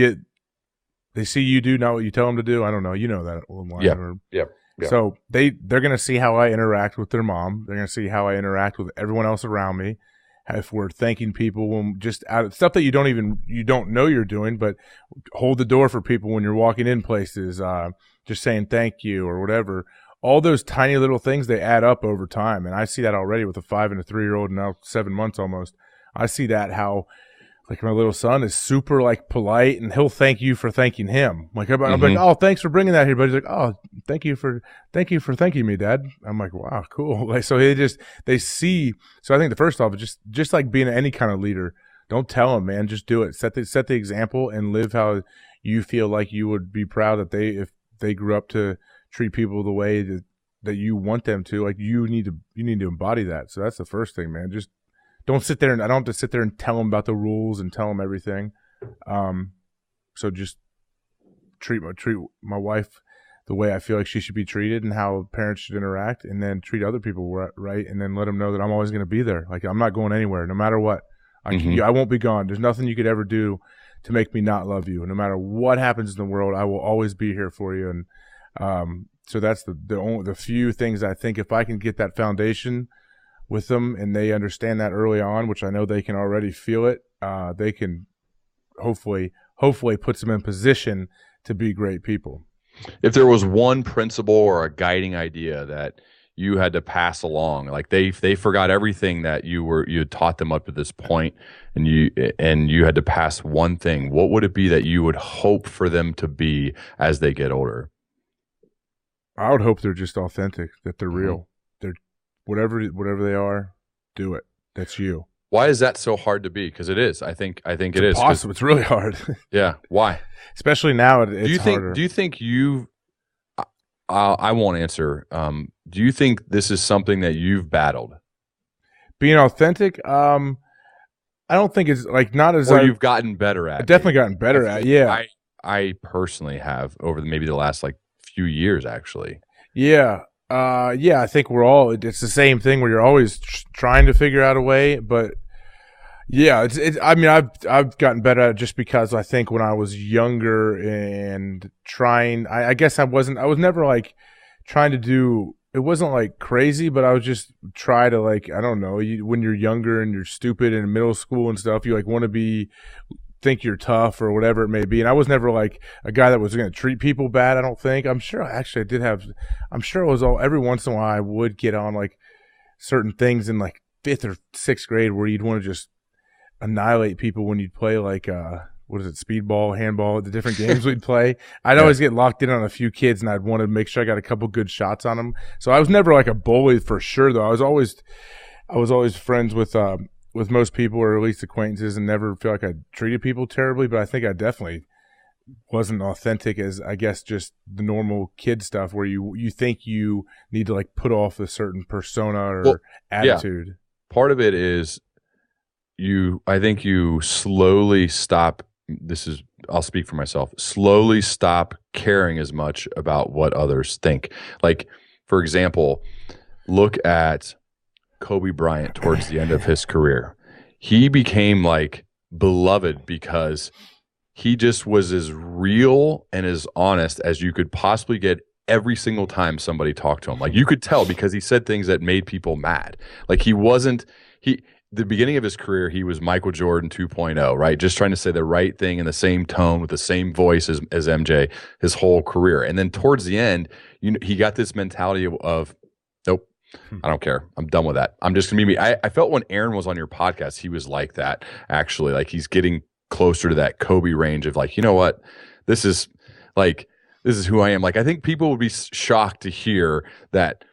they see you do, not what you tell them to do. I don't know. You know that line. Yep. So they're going to see how I interact with their mom. They're going to see how I interact with everyone else around me. If we're thanking people when just out of stuff that you don't know you're doing, but hold the door for people when you're walking in places, just saying thank you or whatever. All those tiny little things, they add up over time. And I see that already with a 5 and a 3-year-old and now 7 months almost. I see that how like my little son is super like polite and he'll thank you for thanking him. Like I'm like, oh, thanks for bringing that here. But he's like, oh, thank you for thanking me, Dad. I'm like, wow, cool. Like, so they see. So I think the first off, just like being any kind of leader, don't tell them, man, just do it. Set the example and live how you feel like you would be proud that if they grew up to treat people the way that you want them to. Like you need to embody that. So that's the first thing, man. Just don't sit there, and I don't have to sit there and tell them about the rules and tell them everything. So just treat my wife the way I feel like she should be treated and how parents should interact, and then treat other people right, and then let them know that I'm always going to be there. Like I'm not going anywhere, no matter what. I won't be gone. There's nothing you could ever do to make me not love you. No matter what happens in the world, I will always be here for you. And so that's the few things I think if I can get that foundation with them and they understand that early on, which I know they can already feel it, they can hopefully puts them in position to be great people. If there was one principle or a guiding idea that you had to pass along, like they forgot everything that you had taught them up to this point, and you had to pass one thing, what would it be that you would hope for them to be as they get older? I would hope they're just authentic, that they're real. They're whatever they are, do it. That's you. Why is that so hard to be? Because it is. I think it is. Impossible. It's really hard. Yeah. Why? Especially now, it's harder. Do you think I won't answer. Do you think this is something that you've battled? Being authentic? I don't think it's like not as or you've gotten better at. I've definitely gotten better at. Yeah. I personally have over maybe the last like few years actually. Yeah. Yeah, I think we're all, it's the same thing where you're always trying to figure out a way, but yeah, I mean, I've gotten better at it just because I think when I was younger and trying, I guess I was never like trying to do, it wasn't like crazy, but I was just try to like, I don't know, when you're younger and you're stupid in middle school and stuff, you like want to think you're tough or whatever it may be. And I was never like a guy that was going to treat people bad. I don't think. I'm sure actually I did have, I'm sure it was all, every once in a while I would get on like certain things in like 5th or 6th grade where you'd want to just annihilate people when you'd play like, what is it, speedball, handball, the different games we'd play. I'd always get locked in on a few kids and I'd want to make sure I got a couple good shots on them. So I was never like a bully for sure though. I was always friends with most people or at least acquaintances and never feel like I treated people terribly, but I think I definitely wasn't authentic as I guess just the normal kid stuff where you think you need to like put off a certain persona or attitude. Yeah. Part of it is I think you slowly stop, I'll speak for myself, slowly stop caring as much about what others think. Like, for example, look at Kobe Bryant towards the end of his career. He became like beloved because he just was as real and as honest as you could possibly get every single time somebody talked to him. Like you could tell because he said things that made people mad. Like the beginning of his career, he was Michael Jordan 2.0, right? Just trying to say the right thing in the same tone with the same voice as MJ his whole career. And then towards the end, he got this mentality of nope, I don't care. I'm done with that. I'm just going to be me. I felt when Aaron was on your podcast, he was like that, actually. Like he's getting closer to that Kobe range of like, you know what? This is who I am. Like I think people would be shocked to hear that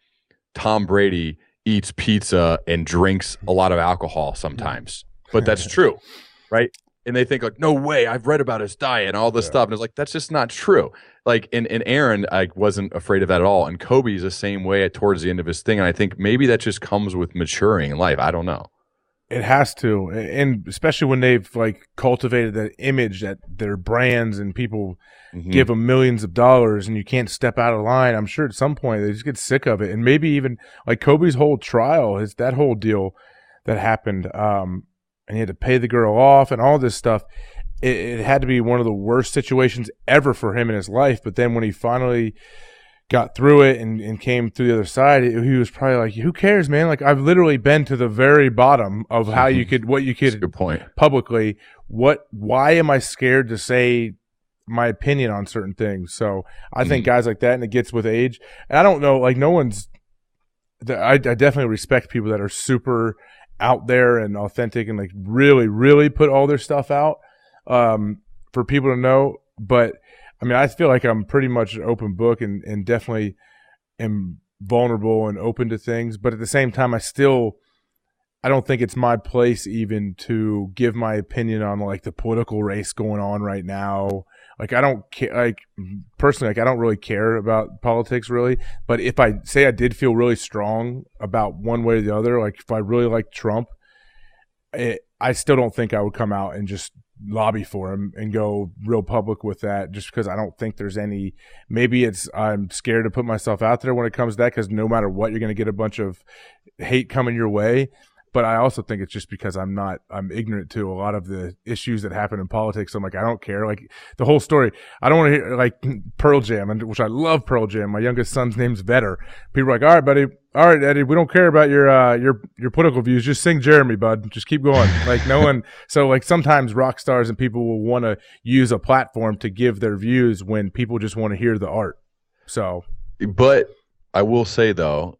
Tom Brady eats pizza and drinks a lot of alcohol sometimes, but that's true, right? And they think like, no way, I've read about his diet and all this stuff. And it's like, that's just not true. Like, and Aaron, I wasn't afraid of that at all. And Kobe's the same way towards the end of his thing. And I think maybe that just comes with maturing in life. I don't know. It has to. And especially when they've like cultivated that image that their brands and people give them millions of dollars and you can't step out of line. I'm sure at some point they just get sick of it. And maybe even like Kobe's whole trial, that whole deal that happened, and he had to pay the girl off and all this stuff. It had to be one of the worst situations ever for him in his life. But then when he finally got through it and came through the other side, he was probably like, who cares, man? Like I've literally been to the very bottom of how you could, what you could good point. Publicly. Why am I scared to say my opinion on certain things? So I think guys like that, and it gets with age. And I don't know, like I definitely respect people that are super out there and authentic and like really, really put all their stuff out for people to know. But I mean, I feel like I'm pretty much an open book and definitely am vulnerable and open to things. But at the same time, I don't think it's my place even to give my opinion on like the political race going on right now. Like I don't care, like personally, like I don't really care about politics really. But if I say I did feel really strong about one way or the other, like if I really like Trump, I still don't think I would come out and just lobby for him and go real public with that, just because I don't think there's any, maybe I'm scared to put myself out there when it comes to that, because no matter what, you're going to get a bunch of hate coming your way. But I also think it's just because I'm ignorant to a lot of the issues that happen in politics. I'm like, I don't care. Like the whole story, I don't want to hear like Pearl Jam, which I love Pearl Jam. My youngest son's name's Vetter. People are like, all right, buddy. All right, Eddie, we don't care about your political views. Just sing Jeremy, bud. Just keep going. Like no one. So like sometimes rock stars and people will want to use a platform to give their views when people just want to hear the art. So, but I will say though,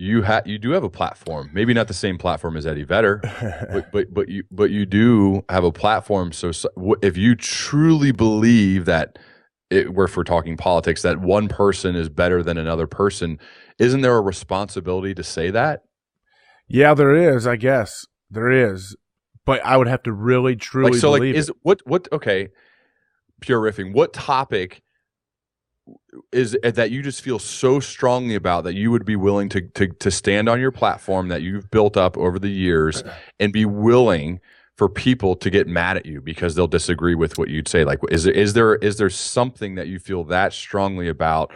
you do have a platform. Maybe not the same platform as Eddie Vedder, but you do have a platform. So if you truly believe that, if we're talking politics, that one person is better than another person, isn't there a responsibility to say that? Yeah, there is. I guess there is, but I would have to really truly believe it. What? Okay, pure riffing. What topic is that you just feel so strongly about that you would be willing to stand on your platform that you've built up over the years and be willing for people to get mad at you because they'll disagree with what you'd say? Like, is there something that you feel that strongly about?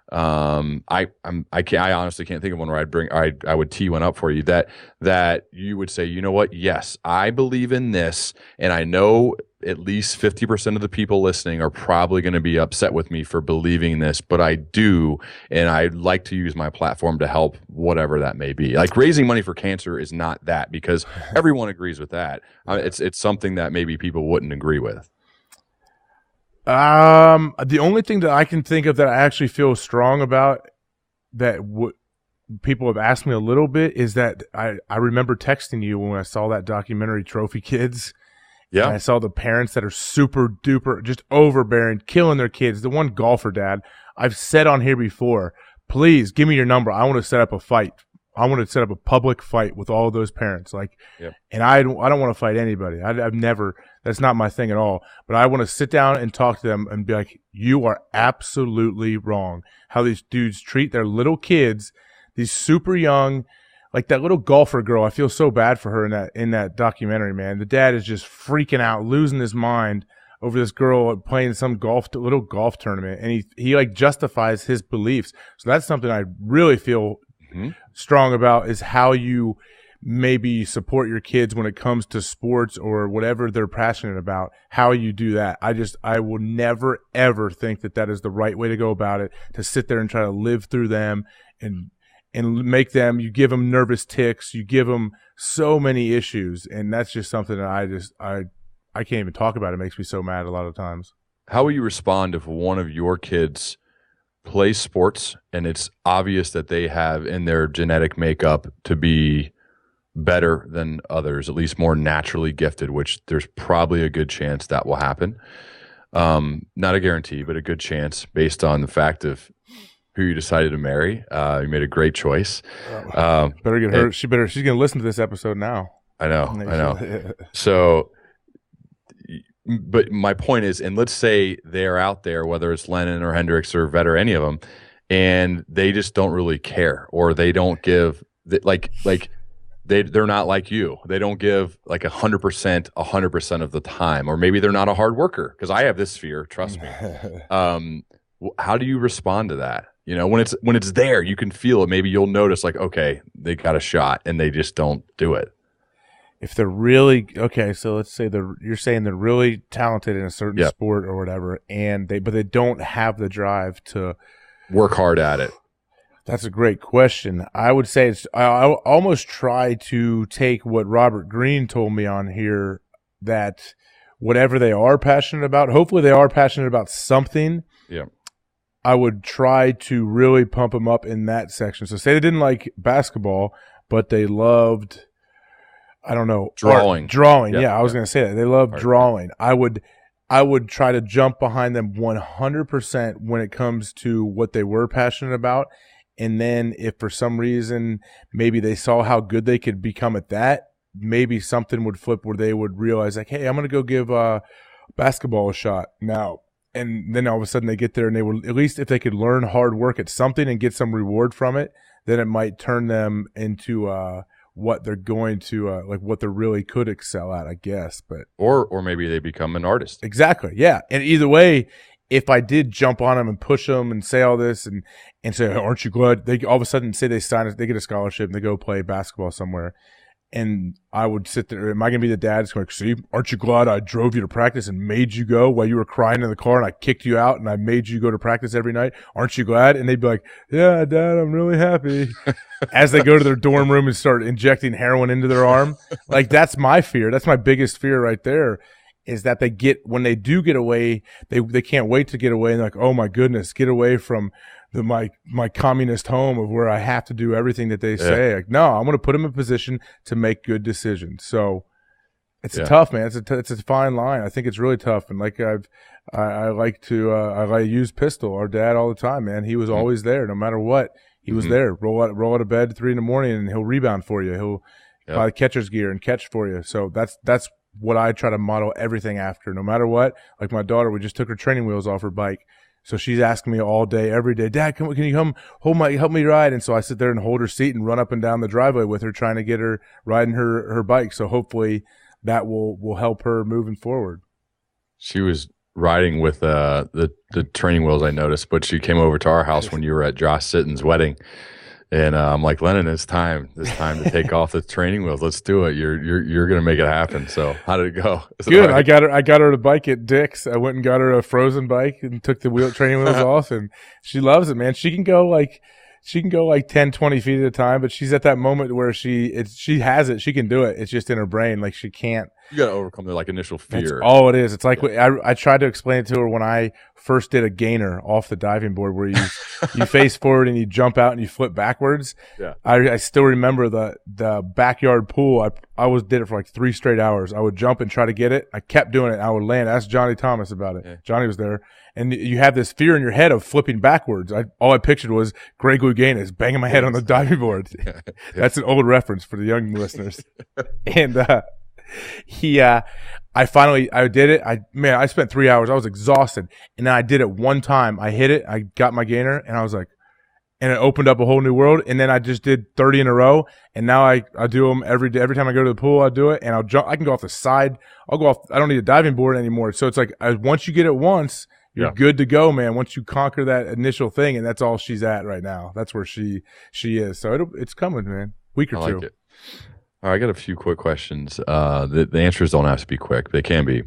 I honestly can't think of one where I would tee one up for you that you would say, you know what? Yes, I believe in this, and I know at least 50% of the people listening are probably going to be upset with me for believing this, but I do, and I'd like to use my platform to help whatever that may be. Like raising money for cancer is not that, because everyone agrees with that. It's something that maybe people wouldn't agree with. The only thing that I can think of that I actually feel strong about that people have asked me a little bit is that I remember texting you when I saw that documentary Trophy Kids. Yeah. And I saw the parents that are super duper, just overbearing, killing their kids. The one golfer dad, I've said on here before, please give me your number. I want to set up a fight. I want to set up a public fight with all of those parents. Like, yep. And I don't want to fight anybody. I've never, that's not my thing at all. But I want to sit down and talk to them and be like, you are absolutely wrong. How these dudes treat their little kids, these super young, like that little golfer girl. I feel so bad for her in that documentary, man. The dad is just freaking out, losing his mind over this girl playing some little golf tournament, and he like justifies his beliefs. So that's something I really feel strong about, is how you maybe support your kids when it comes to sports or whatever they're passionate about, how you do that. I will never ever think that is the right way to go about it, to sit there and try to live through them and make them, you give them nervous tics, you give them so many issues, and that's just something that I can't even talk about. It makes me so mad a lot of times. How will you respond if one of your kids plays sports and it's obvious that they have in their genetic makeup to be better than others, at least more naturally gifted, which there's probably a good chance that will happen. Not a guarantee, but a good chance based on the fact of who you decided to marry. You made a great choice. Better get her. She's going to listen to this episode now. I know. So, but my point is, and let's say they're out there, whether it's Lennon or Hendricks or Vet or any of them, and they just don't really care, or they don't give they're not like you. They don't give like 100% of the time, or maybe they're not a hard worker, because I have this fear. Trust me. How do you respond to that? You know, when it's there, you can feel it. Maybe you'll notice, like, okay, they got a shot, and they just don't do it. If they're really okay, so let's say you're saying they're really talented in a certain sport or whatever, but they don't have the drive to work hard at it. That's a great question. I would say I almost try to take what Robert Greene told me on here, that whatever they are passionate about, hopefully they are passionate about something. Yeah. I would try to really pump them up in that section. So say they didn't like basketball, but they loved, I don't know, drawing. Yep. Yeah, I was going to say that. They love drawing. I would try to jump behind them 100% when it comes to what they were passionate about. And then if for some reason maybe they saw how good they could become at that, maybe something would flip where they would realize, like, hey, I'm going to go give basketball a shot now. And then all of a sudden they get there, and they would, at least if they could learn hard work at something and get some reward from it, then it might turn them into what they're going to like what they really could excel at, I guess. But or maybe they become an artist. Exactly. Yeah. And either way, if I did jump on them and push them and say all this and say, aren't you glad, they all of a sudden say they get a scholarship and they go play basketball somewhere. And I would sit there. Am I going to be the dad that's going, see, aren't you glad I drove you to practice and made you go while you were crying in the car, and I kicked you out and I made you go to practice every night? Aren't you glad? And they'd be like, yeah, Dad, I'm really happy. As they go to their dorm room and start injecting heroin into their arm. Like, that's my fear. That's my biggest fear right there, is that when they do get away, they can't wait to get away, and like, oh my goodness, get away from my communist home of where I have to do everything that they say. Like, no, I'm going to put them in a position to make good decisions. So it's a tough, man. It's a fine line. I think it's really tough. And like I like to use pistol, our dad, all the time, man. He was always there, no matter what. He was there. Roll out of bed 3 a.m, and he'll rebound for you. He'll buy catcher's gear and catch for you. So that's what I try to model everything after, no matter what. Like my daughter, we just took her training wheels off her bike. So she's asking me all day, every day, Dad, can you come help me ride? And so I sit there and hold her seat and run up and down the driveway with her, trying to get her riding her bike. So hopefully, that will help her moving forward. She was riding with the training wheels, I noticed, but she came over to our house when you were at Josh Sitton's wedding. And I'm like, Lennon, it's time to take off the training wheels. Let's do it. You're gonna make it happen. So how did it go? Good. Right? I got her a bike at Dick's. I went and got her a Frozen bike and took the training wheels off, and she loves it, man. She can go like 10, 20 feet at a time, but she's at that moment where she has it. She can do it. It's just in her brain. Like she can't. You got to overcome the initial fear. That's all it is. It's like I tried to explain it to her when I first did a gainer off the diving board where you face forward and you jump out and you flip backwards. Yeah. I still remember the backyard pool. I did it for like 3 straight hours. I would jump and try to get it. I kept doing it. I would land. Ask Johnny Thomas about it. Yeah. Johnny was there. And you have this fear in your head of flipping backwards. All I pictured was Greg Louganis banging my head on the diving board. That's an old reference for the young listeners. And I did it. I spent 3 hours. I was exhausted. And then I did it one time. I hit it. I got my gainer and I was like, and it opened up a whole new world. And then I just did 30 in a row. And now I do them every day. Every time I go to the pool, I do it. And I'll jump. I can go off the side. I'll go off. I don't need a diving board anymore. So it's like, once you get it once, you're good to go, man. Once you conquer that initial thing, and that's all she's at right now. That's where she is. So it's coming, man. Week or two. Like it. All right, I got a few quick questions. The answers don't have to be quick. They can be.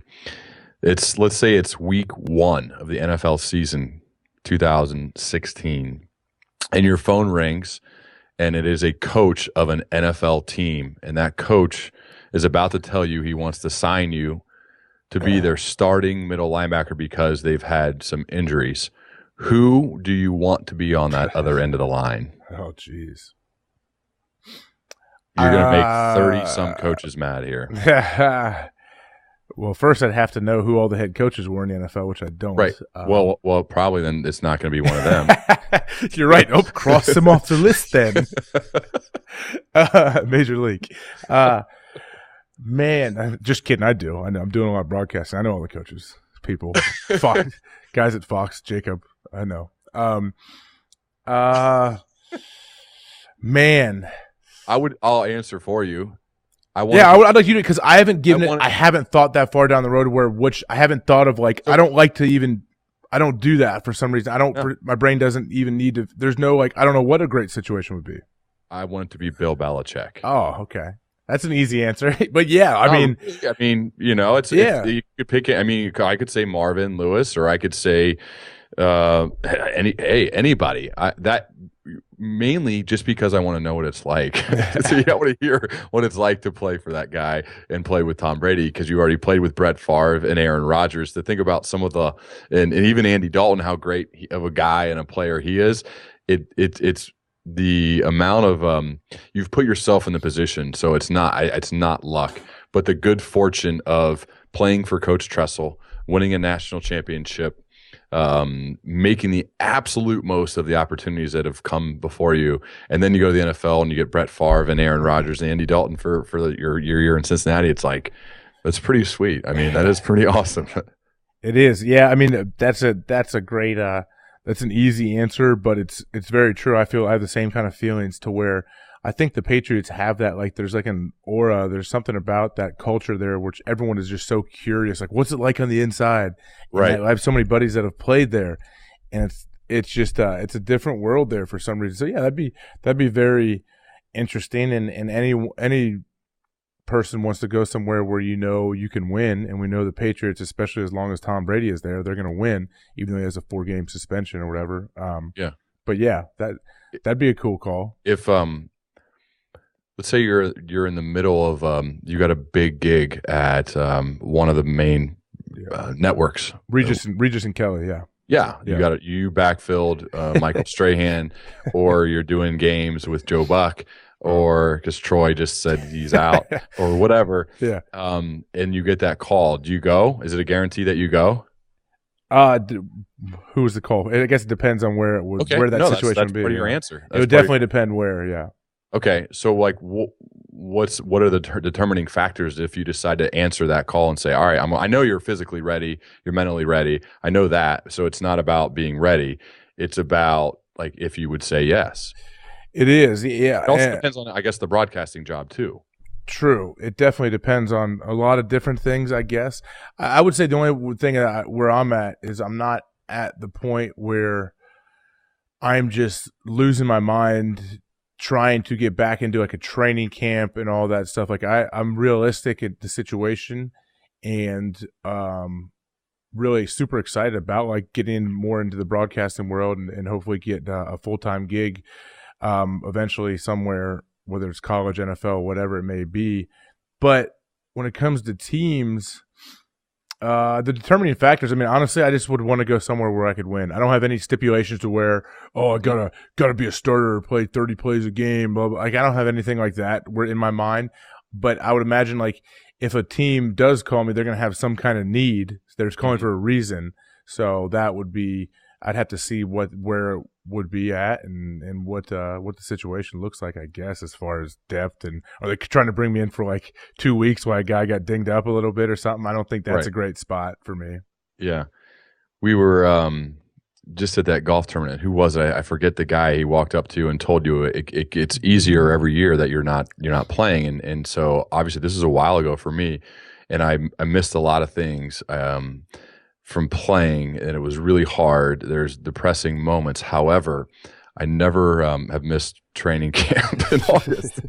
Let's say it's week 1 of the NFL season 2016, and your phone rings, and it is a coach of an NFL team, and that coach is about to tell you he wants to sign you to be their starting middle linebacker because they've had some injuries. Who do you want to be on that other end of the line? Oh, jeez. You're going to make 30-some coaches mad here. Well, first I'd have to know who all the head coaches were in the NFL, which I don't. Right. Well, probably then it's not going to be one of them. You're right. Oh, cross them off the list then. Major League. Man, I'm just kidding. I know. I'm doing a lot of broadcasting. I know all the coaches, people, Fox, guys at Fox, Jacob. I know. Man, I'll answer for you. I'd like you to, because I haven't I haven't thought that far down the road I haven't thought of I don't do that for some reason. My brain doesn't even need to. There's no I don't know what a great situation would be. I want it to be Bill Belichick. Oh, okay. That's an easy answer, but yeah, I mean, it's you could pick it. I mean, I could say Marvin Lewis, or I could say anybody. That mainly just because I want to know what it's like. So I want to hear what it's like to play for that guy and play with Tom Brady, because you already played with Brett Favre and Aaron Rodgers. To think about some of the and even Andy Dalton, how great of a guy and a player he is. It's the amount of you've put yourself in the position, so it's not luck, but the good fortune of playing for Coach Tressel, winning a national championship, making the absolute most of the opportunities that have come before you, and then you go to the NFL and you get Brett Favre and Aaron Rodgers and Andy Dalton for your year in Cincinnati. It's that's pretty sweet. I mean, that is pretty awesome. It is, yeah. I mean, that's a great. That's an easy answer, but it's very true. I have the same kind of feelings to where I think the Patriots have that, there's an aura, there's something about that culture there which everyone is just so curious, what's it like on the inside? Right. And I have so many buddies that have played there, and it's just it's a different world there for some reason. So yeah, that'd be very interesting, and any person wants to go somewhere where you can win, and we know the Patriots, especially as long as Tom Brady is there, they're going to win, even though he has a 4-game suspension or whatever. Yeah. But yeah, that'd be a cool call. If let's say you're in the middle of you got a big gig at one of the main networks, Regis and Kelly, yeah. Yeah, you backfilled Michael Strahan, or you're doing games with Joe Buck, or because Troy just said he's out, or whatever. Yeah. And you get that call. Do you go? Is it a guarantee that you go? Who was the call? I guess it depends on where it was, where that situation would be. That's part of your answer. It would definitely depend where. Yeah. Okay, so what are the determining factors if you decide to answer that call and say, all right, I know you're physically ready, you're mentally ready. I know that. So it's not about being ready. It's about if you would say yes. It is, yeah. It also depends on, I guess, the broadcasting job too. True. It definitely depends on a lot of different things, I guess. I would say the only thing where I'm at is I'm not at the point where I'm just losing my mind trying to get back into like a training camp and all that stuff. Like I'm realistic at the situation and really super excited about like getting more into the broadcasting world and hopefully get a full-time gig eventually somewhere, whether it's college, NFL, whatever it may be. But when it comes to teams, the determining factors, I mean, honestly, I just would want to go somewhere where I could win. I don't have any stipulations to where, I gotta be a starter or play 30 plays a game, blah, blah. Like, I don't have anything like that in my mind. But I would imagine, like, if a team does call me, they're going to have some kind of need. They're just calling for a reason. So that would be, I'd have to see where it would be at and what the situation looks like, I guess, as far as depth. And are they trying to bring me in for like 2 weeks while a guy got dinged up a little bit or something? I don't think that's a great spot for me. Yeah. We were just at that golf tournament. Who was it? I forget the guy he walked up to and told you it gets easier every year that you're not playing. And so obviously this is a while ago for me, and I missed a lot of things from playing, and it was really hard. There's depressing moments. However, I never have missed training camp in August.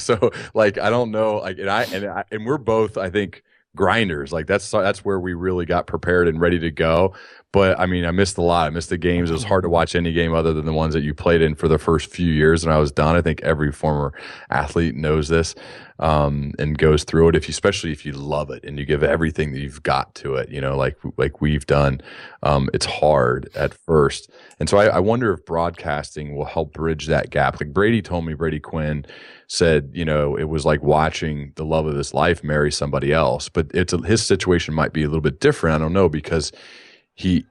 So like, I don't know, like, and we're both, I think, grinders. Like that's where we really got prepared and ready to go. But I mean, I missed a lot. I missed the games. It was hard to watch any game other than the ones that you played in for the first few years. And I was done. I think every former athlete knows this and goes through it. Especially if you love it and you give everything that you've got to it, like we've done. It's hard at first. And so I wonder if broadcasting will help bridge that gap. Like Brady Quinn said, it was like watching the love of his life marry somebody else. But his situation might be a little bit different. I don't know, because he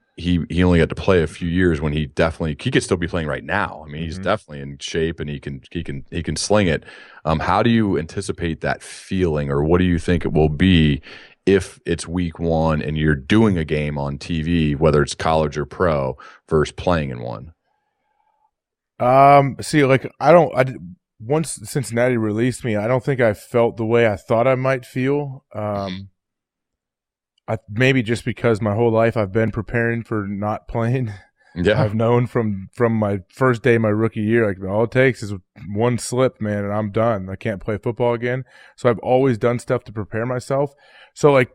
only got to play a few years when he could still be playing right now. I mean, he's definitely in shape and he can sling it. How do you anticipate that feeling, or what do you think it will be if it's week one and you're doing a game on TV, whether it's college or pro, versus playing in one? See, like once Cincinnati released me, I don't think I felt the way I thought I might feel. Maybe just because my whole life I've been preparing for not playing. Yeah, I've known from my first day, my rookie year, like all it takes is one slip, man, and I'm done. I can't play football again. So I've always done stuff to prepare myself. So like,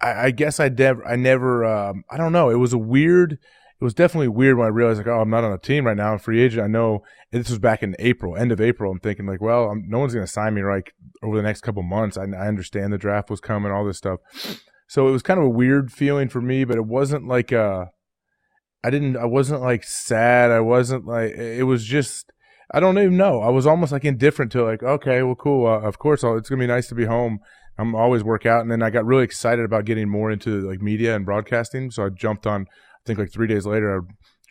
I guess I never. I don't know. It was definitely weird when I realized like, I'm not on a team right now. I'm a free agent. I know this was back in April, end of April. I'm thinking like, well, no one's going to sign me like over the next couple months. I understand the draft was coming, all this stuff. So it was kind of a weird feeling for me, but it wasn't like I wasn't like sad. I wasn't like, it was just, I don't even know. I was almost like indifferent to like, okay, well, cool. Of course, it's going to be nice to be home. I'm always work out. And then I got really excited about getting more into like media and broadcasting. So I jumped on, I think like 3 days later, I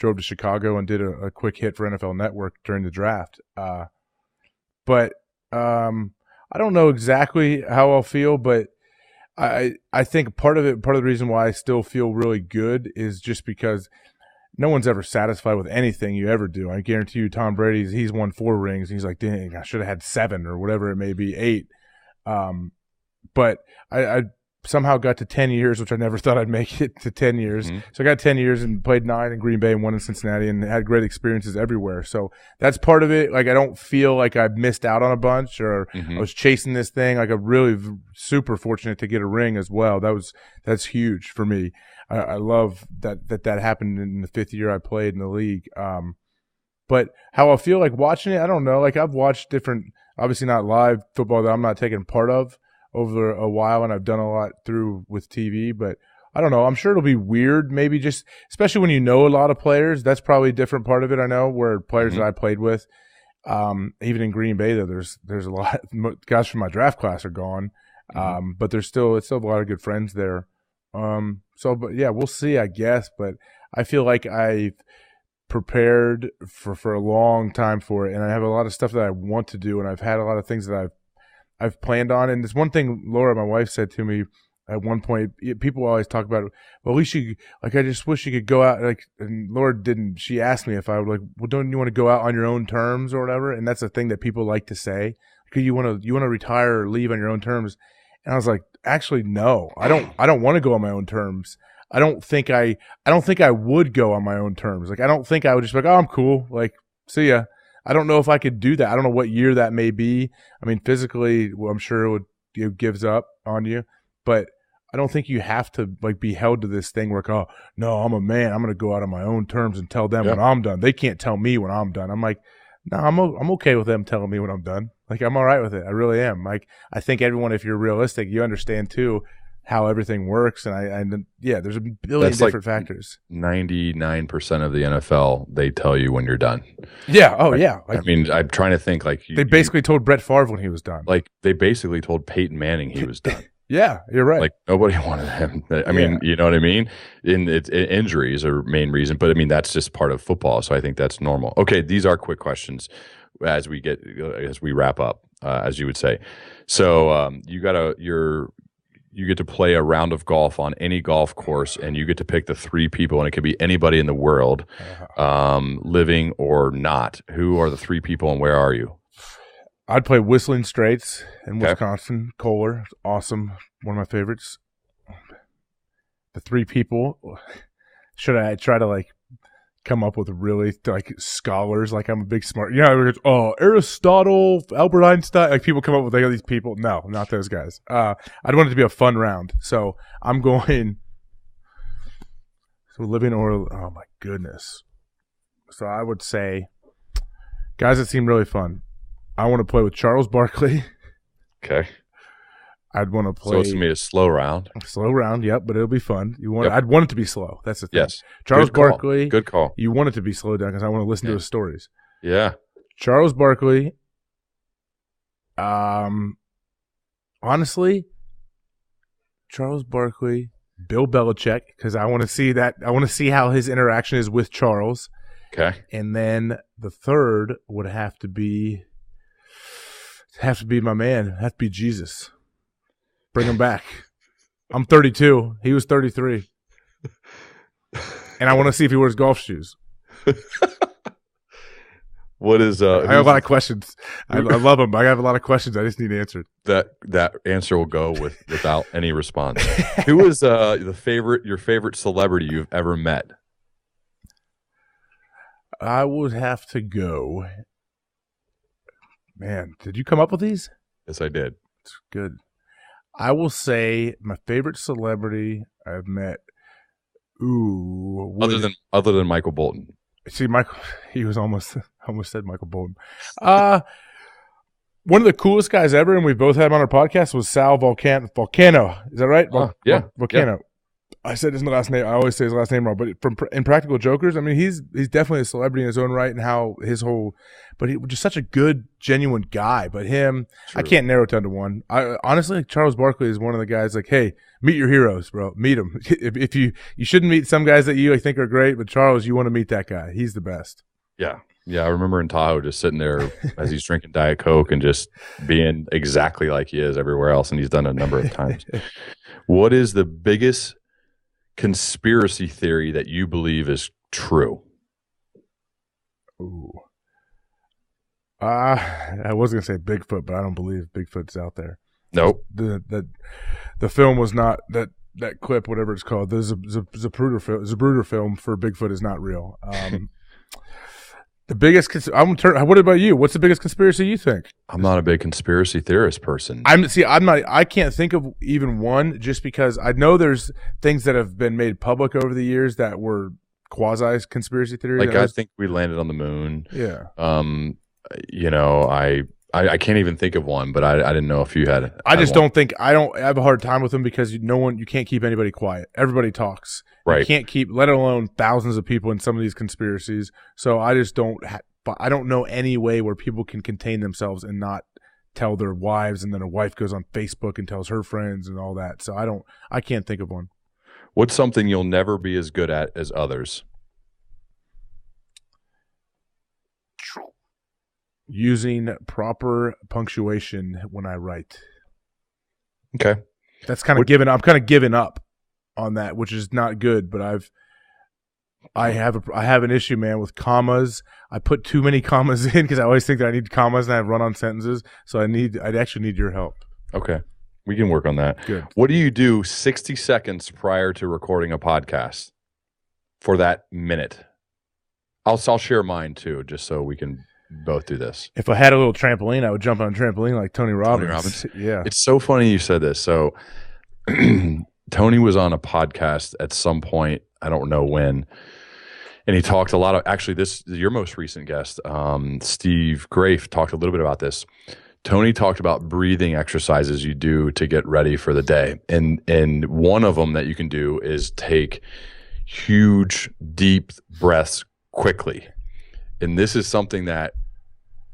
drove to Chicago and did a quick hit for NFL Network during the draft. But I don't know exactly how I'll feel, but I think part of the reason why I still feel really good is just because no one's ever satisfied with anything you ever do. I guarantee you, Tom Brady, he's won 4 rings. And he's like, dang, I should have had 7 or whatever it may be, 8. But I somehow got to 10 years, which I never thought I'd make it to 10 years. So I got 10 years and played 9 in Green Bay and 1 in Cincinnati and had great experiences everywhere. So that's part of it. Like, I don't feel like I missed out on a bunch or I was chasing this thing. Like, I'm really super fortunate to get a ring as well. That's huge for me. I love that happened in the 5th year I played in the league. But how I feel like watching it, I don't know. Like, I've watched different, obviously not live football that I'm not taking part of over a while, and I've done a lot through with TV, but I don't know. I'm sure it'll be weird, maybe just, especially when you know a lot of players. That's probably a different part of it, I know, where players that I played with, even in Green Bay, though, there's a lot, guys from my draft class are gone, but it's still a lot of good friends there. But yeah, we'll see, I guess, but I feel like I've prepared for a long time for it, and I have a lot of stuff that I want to do, and I've had a lot of things that I've planned on. And there's one thing Laura, my wife, said to me at one point. People always talk about, well, we should, like, I just wish you could go out, like, and Laura didn't. She asked me if I would, like, well, don't you want to go out on your own terms or whatever? And that's a thing that people like to say. you want to retire or leave on your own terms? And I was like, actually, no, I don't want to go on my own terms. I don't think I would go on my own terms. Like, I don't think I would just be like, oh, I'm cool. Like, see ya. I don't know if I could do that. I don't know what year that may be. I mean, physically, well, I'm sure it gives up on you, but I don't think you have to like be held to this thing where, oh, no, I'm a man. I'm going to go out on my own terms and tell them when I'm done. They can't tell me when I'm done. I'm like, no, I'm okay with them telling me when I'm done. Like, I'm all right with it. I really am. Like, I think everyone, if you're realistic, you understand too how everything works. And there's a billion different factors. 99% of the NFL, they tell you when you're done. Yeah. Oh, yeah. Like, I mean, I'm trying to think like they basically told Brett Favre when he was done. Like, they basically told Peyton Manning he was done. Yeah, you're right. Like, nobody wanted him. I mean, you know what I mean? Injuries are main reason, but I mean, that's just part of football. So I think that's normal. Okay, these are quick questions as we wrap up, as you would say. So you get to play a round of golf on any golf course, and you get to pick the 3 people, and it could be anybody in the world, living or not. Who are the 3 people, and where are you? I'd play Whistling Straits in Wisconsin. Kohler, awesome, one of my favorites. The 3 people. Should I try to like come up with really like scholars? Like, I'm a big smart. Aristotle, Albert Einstein. Like, people come up with like all these people. No, not those guys. I'd want it to be a fun round. So I'm going. So living or oh my goodness. So I would say guys that seem really fun. I want to play with Charles Barkley. Okay. I'd want to play. So it's going to be a slow round. Slow round, yep, but it'll be fun. I'd want it to be slow. That's the thing. Yes. Charles Barkley. Good call. You want it to be slowed down because I want to listen to his stories. Yeah. Charles Barkley. Honestly, Charles Barkley, Bill Belichick, because I want to see that. I want to see how his interaction is with Charles. Okay. And then the third would have to be my man. Have to be Jesus. Bring him back. I'm 32. He was 33. And I want to see if he wears golf shoes. What is I have a lot of questions. I love him. I have a lot of questions. I just need answered. That answer will go without any response. Who is your favorite celebrity you've ever met? I would have to go. Man, did you come up with these? Yes, I did. It's good. I will say my favorite celebrity I've met. Ooh, other than Michael Bolton. See, Michael, he was almost said Michael Bolton. One of the coolest guys ever, and we both had him on our podcast, was Sal Volcano. Is that right? Yeah. Volcano. Yeah. I said his last name. I always say his last name wrong, but in Practical Jokers, I mean, he's definitely a celebrity in his own right, and how his whole. But he was just such a good, genuine guy. But him, true. I can't narrow it down to one. I honestly, Charles Barkley is one of the guys. Like, hey, meet your heroes, bro. Meet them. If you shouldn't meet some guys that you think are great, but Charles, you want to meet that guy. He's the best. Yeah. Yeah, I remember in Tahoe just sitting there as he's drinking Diet Coke and just being exactly like he is everywhere else, and he's done it a number of times. What is the biggest conspiracy theory that you believe is true? Ooh. I was going to say Bigfoot, but I don't believe Bigfoot's out there. Nope. The film was not that clip, whatever it's called. The Zapruder film for Bigfoot is not real. The biggest. What about you? What's the biggest conspiracy you think? I'm not a big conspiracy theorist person. I'm not. I can't think of even one, just because I know there's things that have been made public over the years that were quasi conspiracy theories. Like, I think we landed on the moon. Yeah. I can't even think of one, but I didn't know if you had. I have a hard time with them because you can't keep anybody quiet. Everybody talks. Right. You can't keep, let alone thousands of people in some of these conspiracies. So I just I don't know any way where people can contain themselves and not tell their wives, and then a wife goes on Facebook and tells her friends and all that. So I can't think of one. What's something you'll never be as good at as others? Using proper punctuation when I write. Okay. That's kind of given. I'm kind of giving up on that, which is not good, but I have an issue, man, with commas. I put too many commas in because I always think that I need commas and I have run-on sentences. So I'd actually need your help. Okay. We can work on that. Good. What do you do 60 seconds prior to recording a podcast for that minute? I'll share mine too, just so we can both do this. If I had a little trampoline, I would jump on a trampoline like Tony Robbins. Yeah. It's so funny you said this. So Tony was on a podcast at some point, I don't know when, and he talked a lot of, actually this your most recent guest, Steve Grafe, talked a little bit about this. Tony talked about breathing exercises you do to get ready for the day. And one of them that you can do is take huge, deep breaths quickly. And this is something that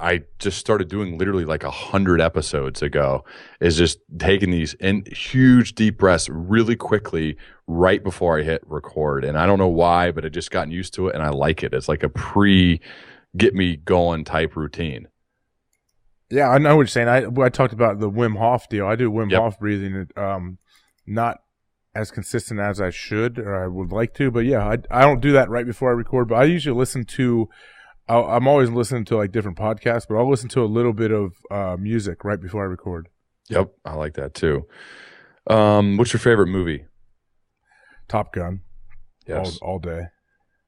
I just started doing literally like 100 episodes ago, is just taking these huge, deep breaths really quickly right before I hit record. And I don't know why, but I just gotten used to it and I like it. It's like a get me going type routine. Yeah, I know what you're saying. I talked about the Wim Hof deal. I do Wim Hof breathing, not as consistent as I should or I would like to. But yeah, I don't do that right before I record. But I usually listen to, I'm always listening to like different podcasts, but I'll listen to a little bit of music right before I record. Yep, I like that too. What's your favorite movie? Top Gun. Yes. All day.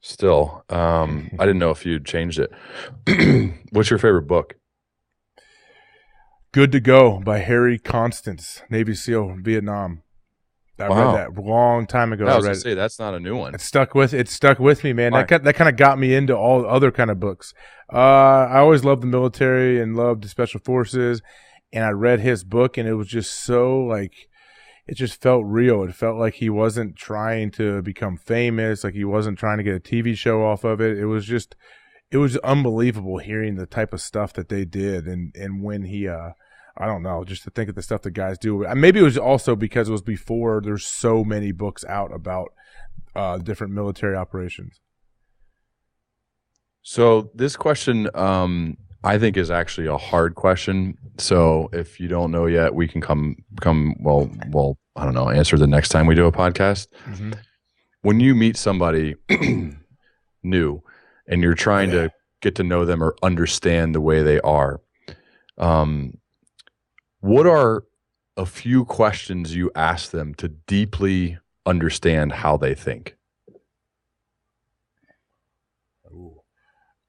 Still, I didn't know if you'd changed it. What's your favorite book? Good to Go by Harry Constance, Navy SEAL, Vietnam. I read that a long time ago. I was going to say, that's not a new one. It stuck with me, man. That kind of got me into all other kind of books. I always loved the military and loved the special forces, and I read his book, and it was just so like, it just felt real. It felt like he wasn't trying to become famous, like he wasn't trying to get a TV show off of it. It was unbelievable hearing the type of stuff that they did, and when he I don't know, just to think of the stuff the guys do. Maybe it was also because it was before there's so many books out about different military operations. So this question, I think, is actually a hard question. So if you don't know yet, we can well, I don't know, answer the next time we do a podcast. Mm-hmm. When you meet somebody new and you're trying to get to know them or understand the way they are, what are a few questions you ask them to deeply understand how they think?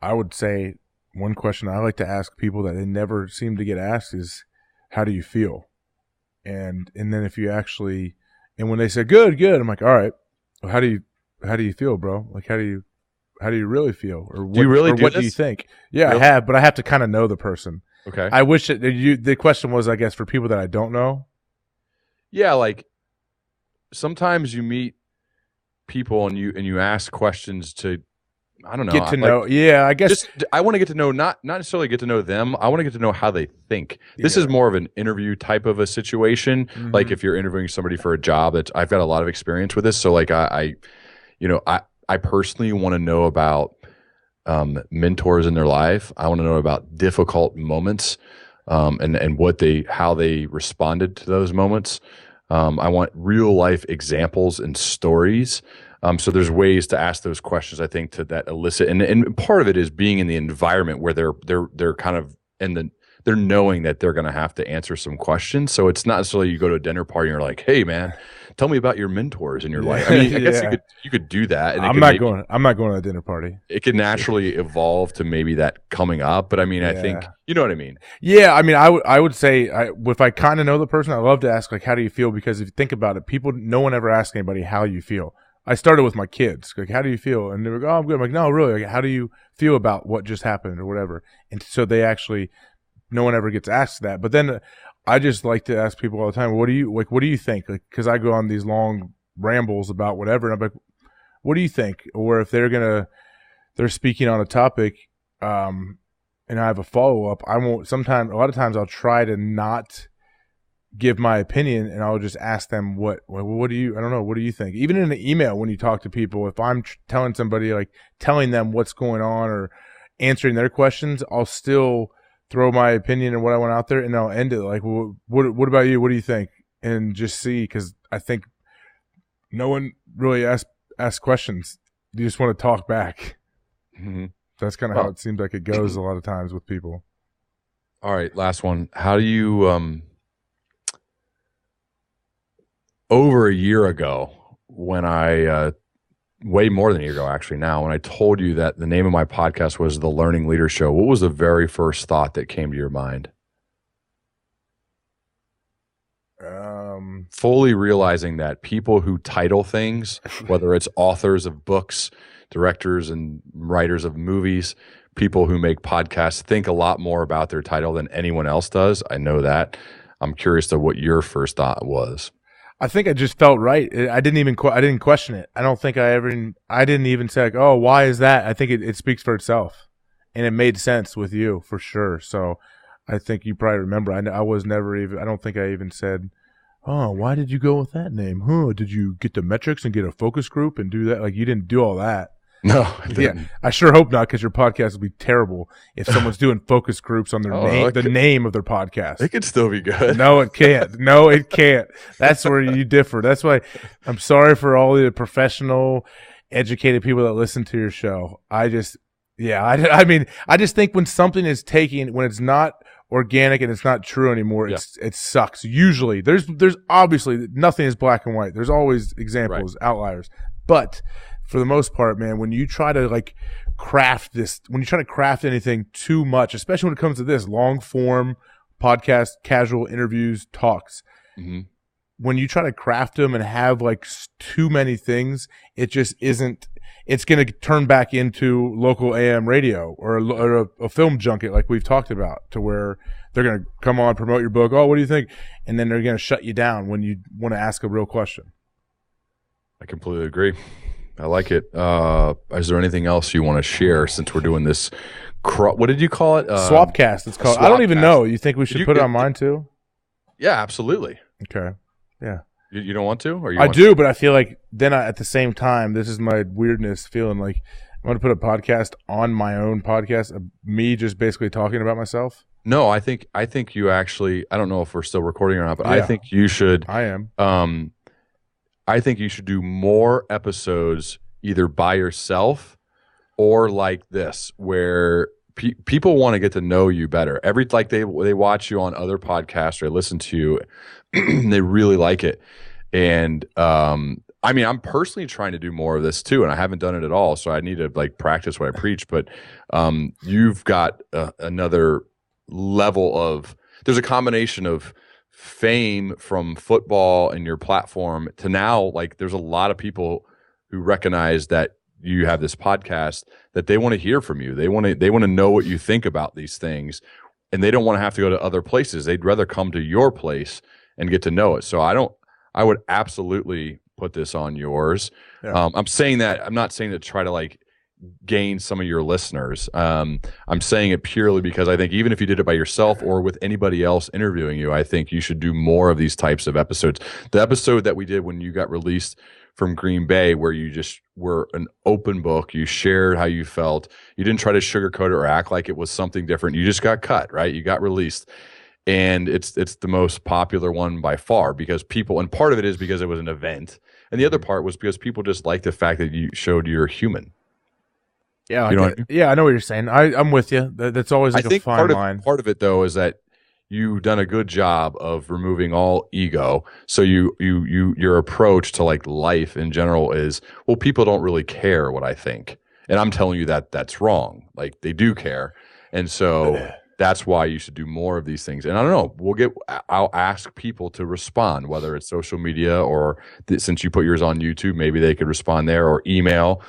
I would say one question I like to ask people that they never seem to get asked is, how do you feel? And then if you actually, and when they say good, I'm like, all right, well, how do you feel, bro? Like, how do you really feel? Or what do you think? Yeah, really? I have, but I have to kind of know the person. Okay. I wish that the question was, I guess, for people that I don't know. Yeah, like sometimes you meet people and you ask questions to, I don't know, get to know. Yeah, I guess I want to get to know, not necessarily get to know them. I want to get to know how they think. This is more of an interview type of a situation. Mm-hmm. Like if you're interviewing somebody for a job, that I've got a lot of experience with this. So like I personally want to know about mentors in their life. I want to know about difficult moments, and how they responded to those moments. I want real life examples and stories. So there's ways to ask those questions, I think, to that elicit, and part of it is being in the environment where they're kind of they're knowing that they're going to have to answer some questions. So it's not necessarily you go to a dinner party and you're like, hey man, tell me about your mentors in your life. I mean, I guess you could do that. And I'm not going to a dinner party. It could naturally evolve to maybe that coming up, but I mean, I think you know what I mean. Yeah, I mean, I would say if I kind of know the person, I love to ask like, how do you feel? Because if you think about it, no one ever asks anybody how you feel. I started with my kids, like, how do you feel? And they were like, oh, I'm good. I'm like, no, really, like, how do you feel about what just happened or whatever? And so no one ever gets asked that. But then I just like to ask people all the time, what do you think? Like, because I go on these long rambles about whatever, and I'm like, what do you think? Or if they're speaking on a topic, and I have a follow up, a lot of times I'll try to not give my opinion, and I'll just ask them what do you think? Even in an email, when you talk to people, if I'm telling somebody, like telling them what's going on or answering their questions, I'll still throw my opinion and what I want out there, and I'll end it like, well, what about you? What do you think? And just see, because I think no one really asks questions you just want to talk back. Mm-hmm. That's kind of how it seems like it goes a lot of times with people. All right, last one. How do you over a year ago when I way more than a year ago actually now, when I told you that the name of my podcast was The Learning Leader Show, what was the very first thought that came to your mind? Fully realizing that people who title things, whether it's authors of books, directors and writers of movies, people who make podcasts, think a lot more about their title than anyone else does. I know that. I'm curious to what your first thought was. I think I just felt right. I didn't question it. I don't think I didn't even say like, oh, why is that? I think it speaks for itself, and it made sense with you for sure. So I think you probably remember. I don't think I even said, oh, why did you go with that name? Huh? Did you get the metrics and get a focus group and do that? Like, you didn't do all that. No, I didn't. Yeah, I sure hope not, because your podcast would be terrible if someone's doing focus groups on their name of their podcast. It could still be good. No, it can't. No, it can't. That's where you differ. That's why I'm sorry for all the professional, educated people that listen to your show. I just think when something is when it's not organic and it's not true anymore, it sucks. Usually, there's obviously nothing is black and white. There's always examples, outliers, but for the most part, man, when you try to craft anything too much, especially when it comes to this long form podcast, casual interviews, talks, when you try to craft them and have too many things, it just isn't. It's going to turn back into local AM radio or a film junket like we've talked about, to where they're going to come on, promote your book. Oh, what do you think? And then they're going to shut you down when you want to ask a real question. I completely agree. I like it. Is there anything else you want to share since we're doing this? What did you call it? SwapCast. It's called. I don't even know. You think we should put it on mine too? Yeah, absolutely. Okay. Yeah. You don't want to? Or I do, but I feel like then at the same time, this is my weirdness, feeling like I'm going to put a podcast on my own podcast, me just basically talking about myself. No, I think you actually, I don't know if we're still recording or not, but yeah. I think you should. I am. I think you should do more episodes either by yourself or like this, where people want to get to know you better. They watch you on other podcasts or they listen to you, they really like it. And I'm personally trying to do more of this too, and I haven't done it at all, so I need to practice what I preach. But you've got another level of. There's a combination of fame from football and your platform to now, there's a lot of people who recognize that you have this podcast, that they want to hear from you. They want to know what you think about these things, and they don't want to have to go to other places. They'd rather come to your place and get to know it. So I would absolutely put this on yours. Yeah. I'm saying that, I'm not saying to try to gain some of your listeners. I'm saying it purely because I think even if you did it by yourself or with anybody else interviewing you, I think you should do more of these types of episodes. The episode that we did when you got released from Green Bay, where you just were an open book, you shared how you felt, you didn't try to sugarcoat it or act like it was something different. You just got cut, right? You got released. And it's the most popular one by far, because people, and part of it is because it was an event, and the other part was because people just like the fact that you showed you're human. Yeah, I know what you're saying. I'm with you. That's always a fine line. Part of it, though, is that you've done a good job of removing all ego. So your approach to life in general is, well, people don't really care what I think, and I'm telling you that that's wrong. They do care, and so that's why you should do more of these things. And I don't know. I'll ask people to respond, whether it's social media or since you put yours on YouTube, maybe they could respond there, or email.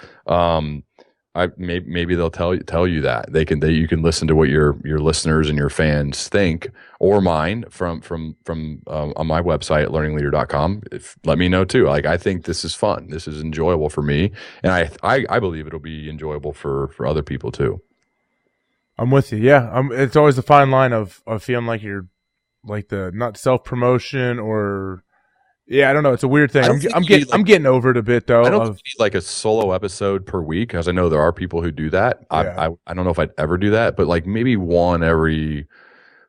Maybe they'll tell you that you can listen to what your listeners and your fans think, or mine from on my website at learningleader.com. Let me know too. I think this is fun. This is enjoyable for me, and I believe it'll be enjoyable for other people too. I'm with you. Yeah, it's always the fine line of feeling like you're the not self-promotion or. Yeah, I don't know. It's a weird thing. I'm getting over it a bit though. I don't think you need a solo episode per week, because I know there are people who do that. Yeah. I don't know if I'd ever do that, but maybe one every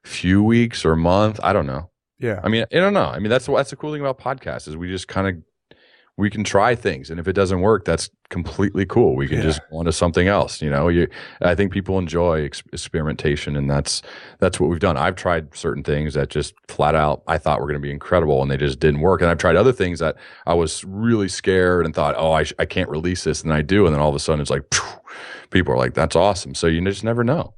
few weeks or month. I don't know. Yeah. I don't know. That's the cool thing about podcasts, is we just kind of we can try things, and if it doesn't work, that's completely cool. We can just go on to something else. I think people enjoy experimentation, and that's what we've done. I've tried certain things that just flat out I thought were going to be incredible, and they just didn't work. And I've tried other things that I was really scared and thought, oh, I can't release this, and I do, and then all of a sudden it's like, phew, people are like, that's awesome. So you just never know.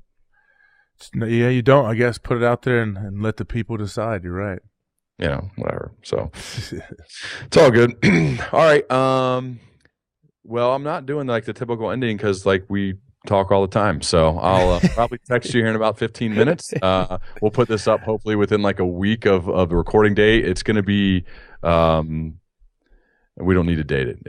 Yeah, you don't. I guess put it out there and let the people decide. You're right. Whatever. So it's all good. All right. Well, I'm not doing like the typical ending because like we talk all the time. So I'll probably text you here in about 15 minutes. We'll put this up hopefully within like a week of the recording date. It's going to be, we don't need to date it.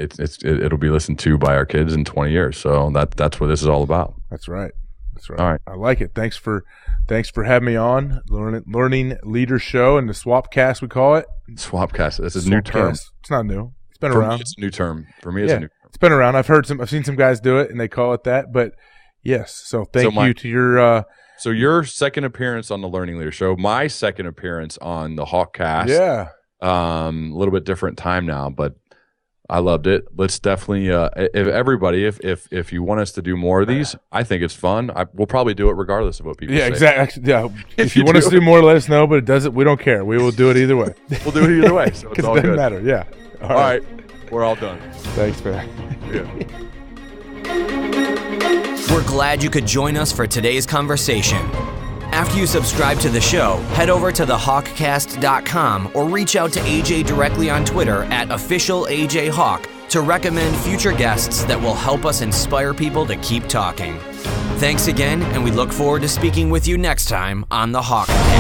It'll be listened to by our kids in 20 years. So that's what this is all about. That's right. That's right. All right. I like it. Thanks for having me on Learning Leader Show and the SwapCast, we call it. SwapCast. This is a new term. It's not new. It's been For around. me, it's a new term. For me, it's a new term. It's been around. I've seen some guys do it and they call it that, but yes. So thank you to your, so your second appearance on the Learning Leader Show, my second appearance on the HawkCast. Yeah. A little bit different time now, but I loved it. Let's definitely, if you want us to do more of these, I think it's fun. We'll probably do it regardless of what people say. Exactly. Yeah. If you want us to do more, let us know, but it doesn't. We don't care. We will do it either way. We'll do it either way. So it's all it doesn't good. matter. Yeah. All right. We're all done. Thanks, man. Yeah. We're glad you could join us for today's conversation. After you subscribe to the show, head over to thehawkcast.com or reach out to AJ directly on Twitter at @officialAJHawk to recommend future guests that will help us inspire people to keep talking. Thanks again, and we look forward to speaking with you next time on the HawkCast.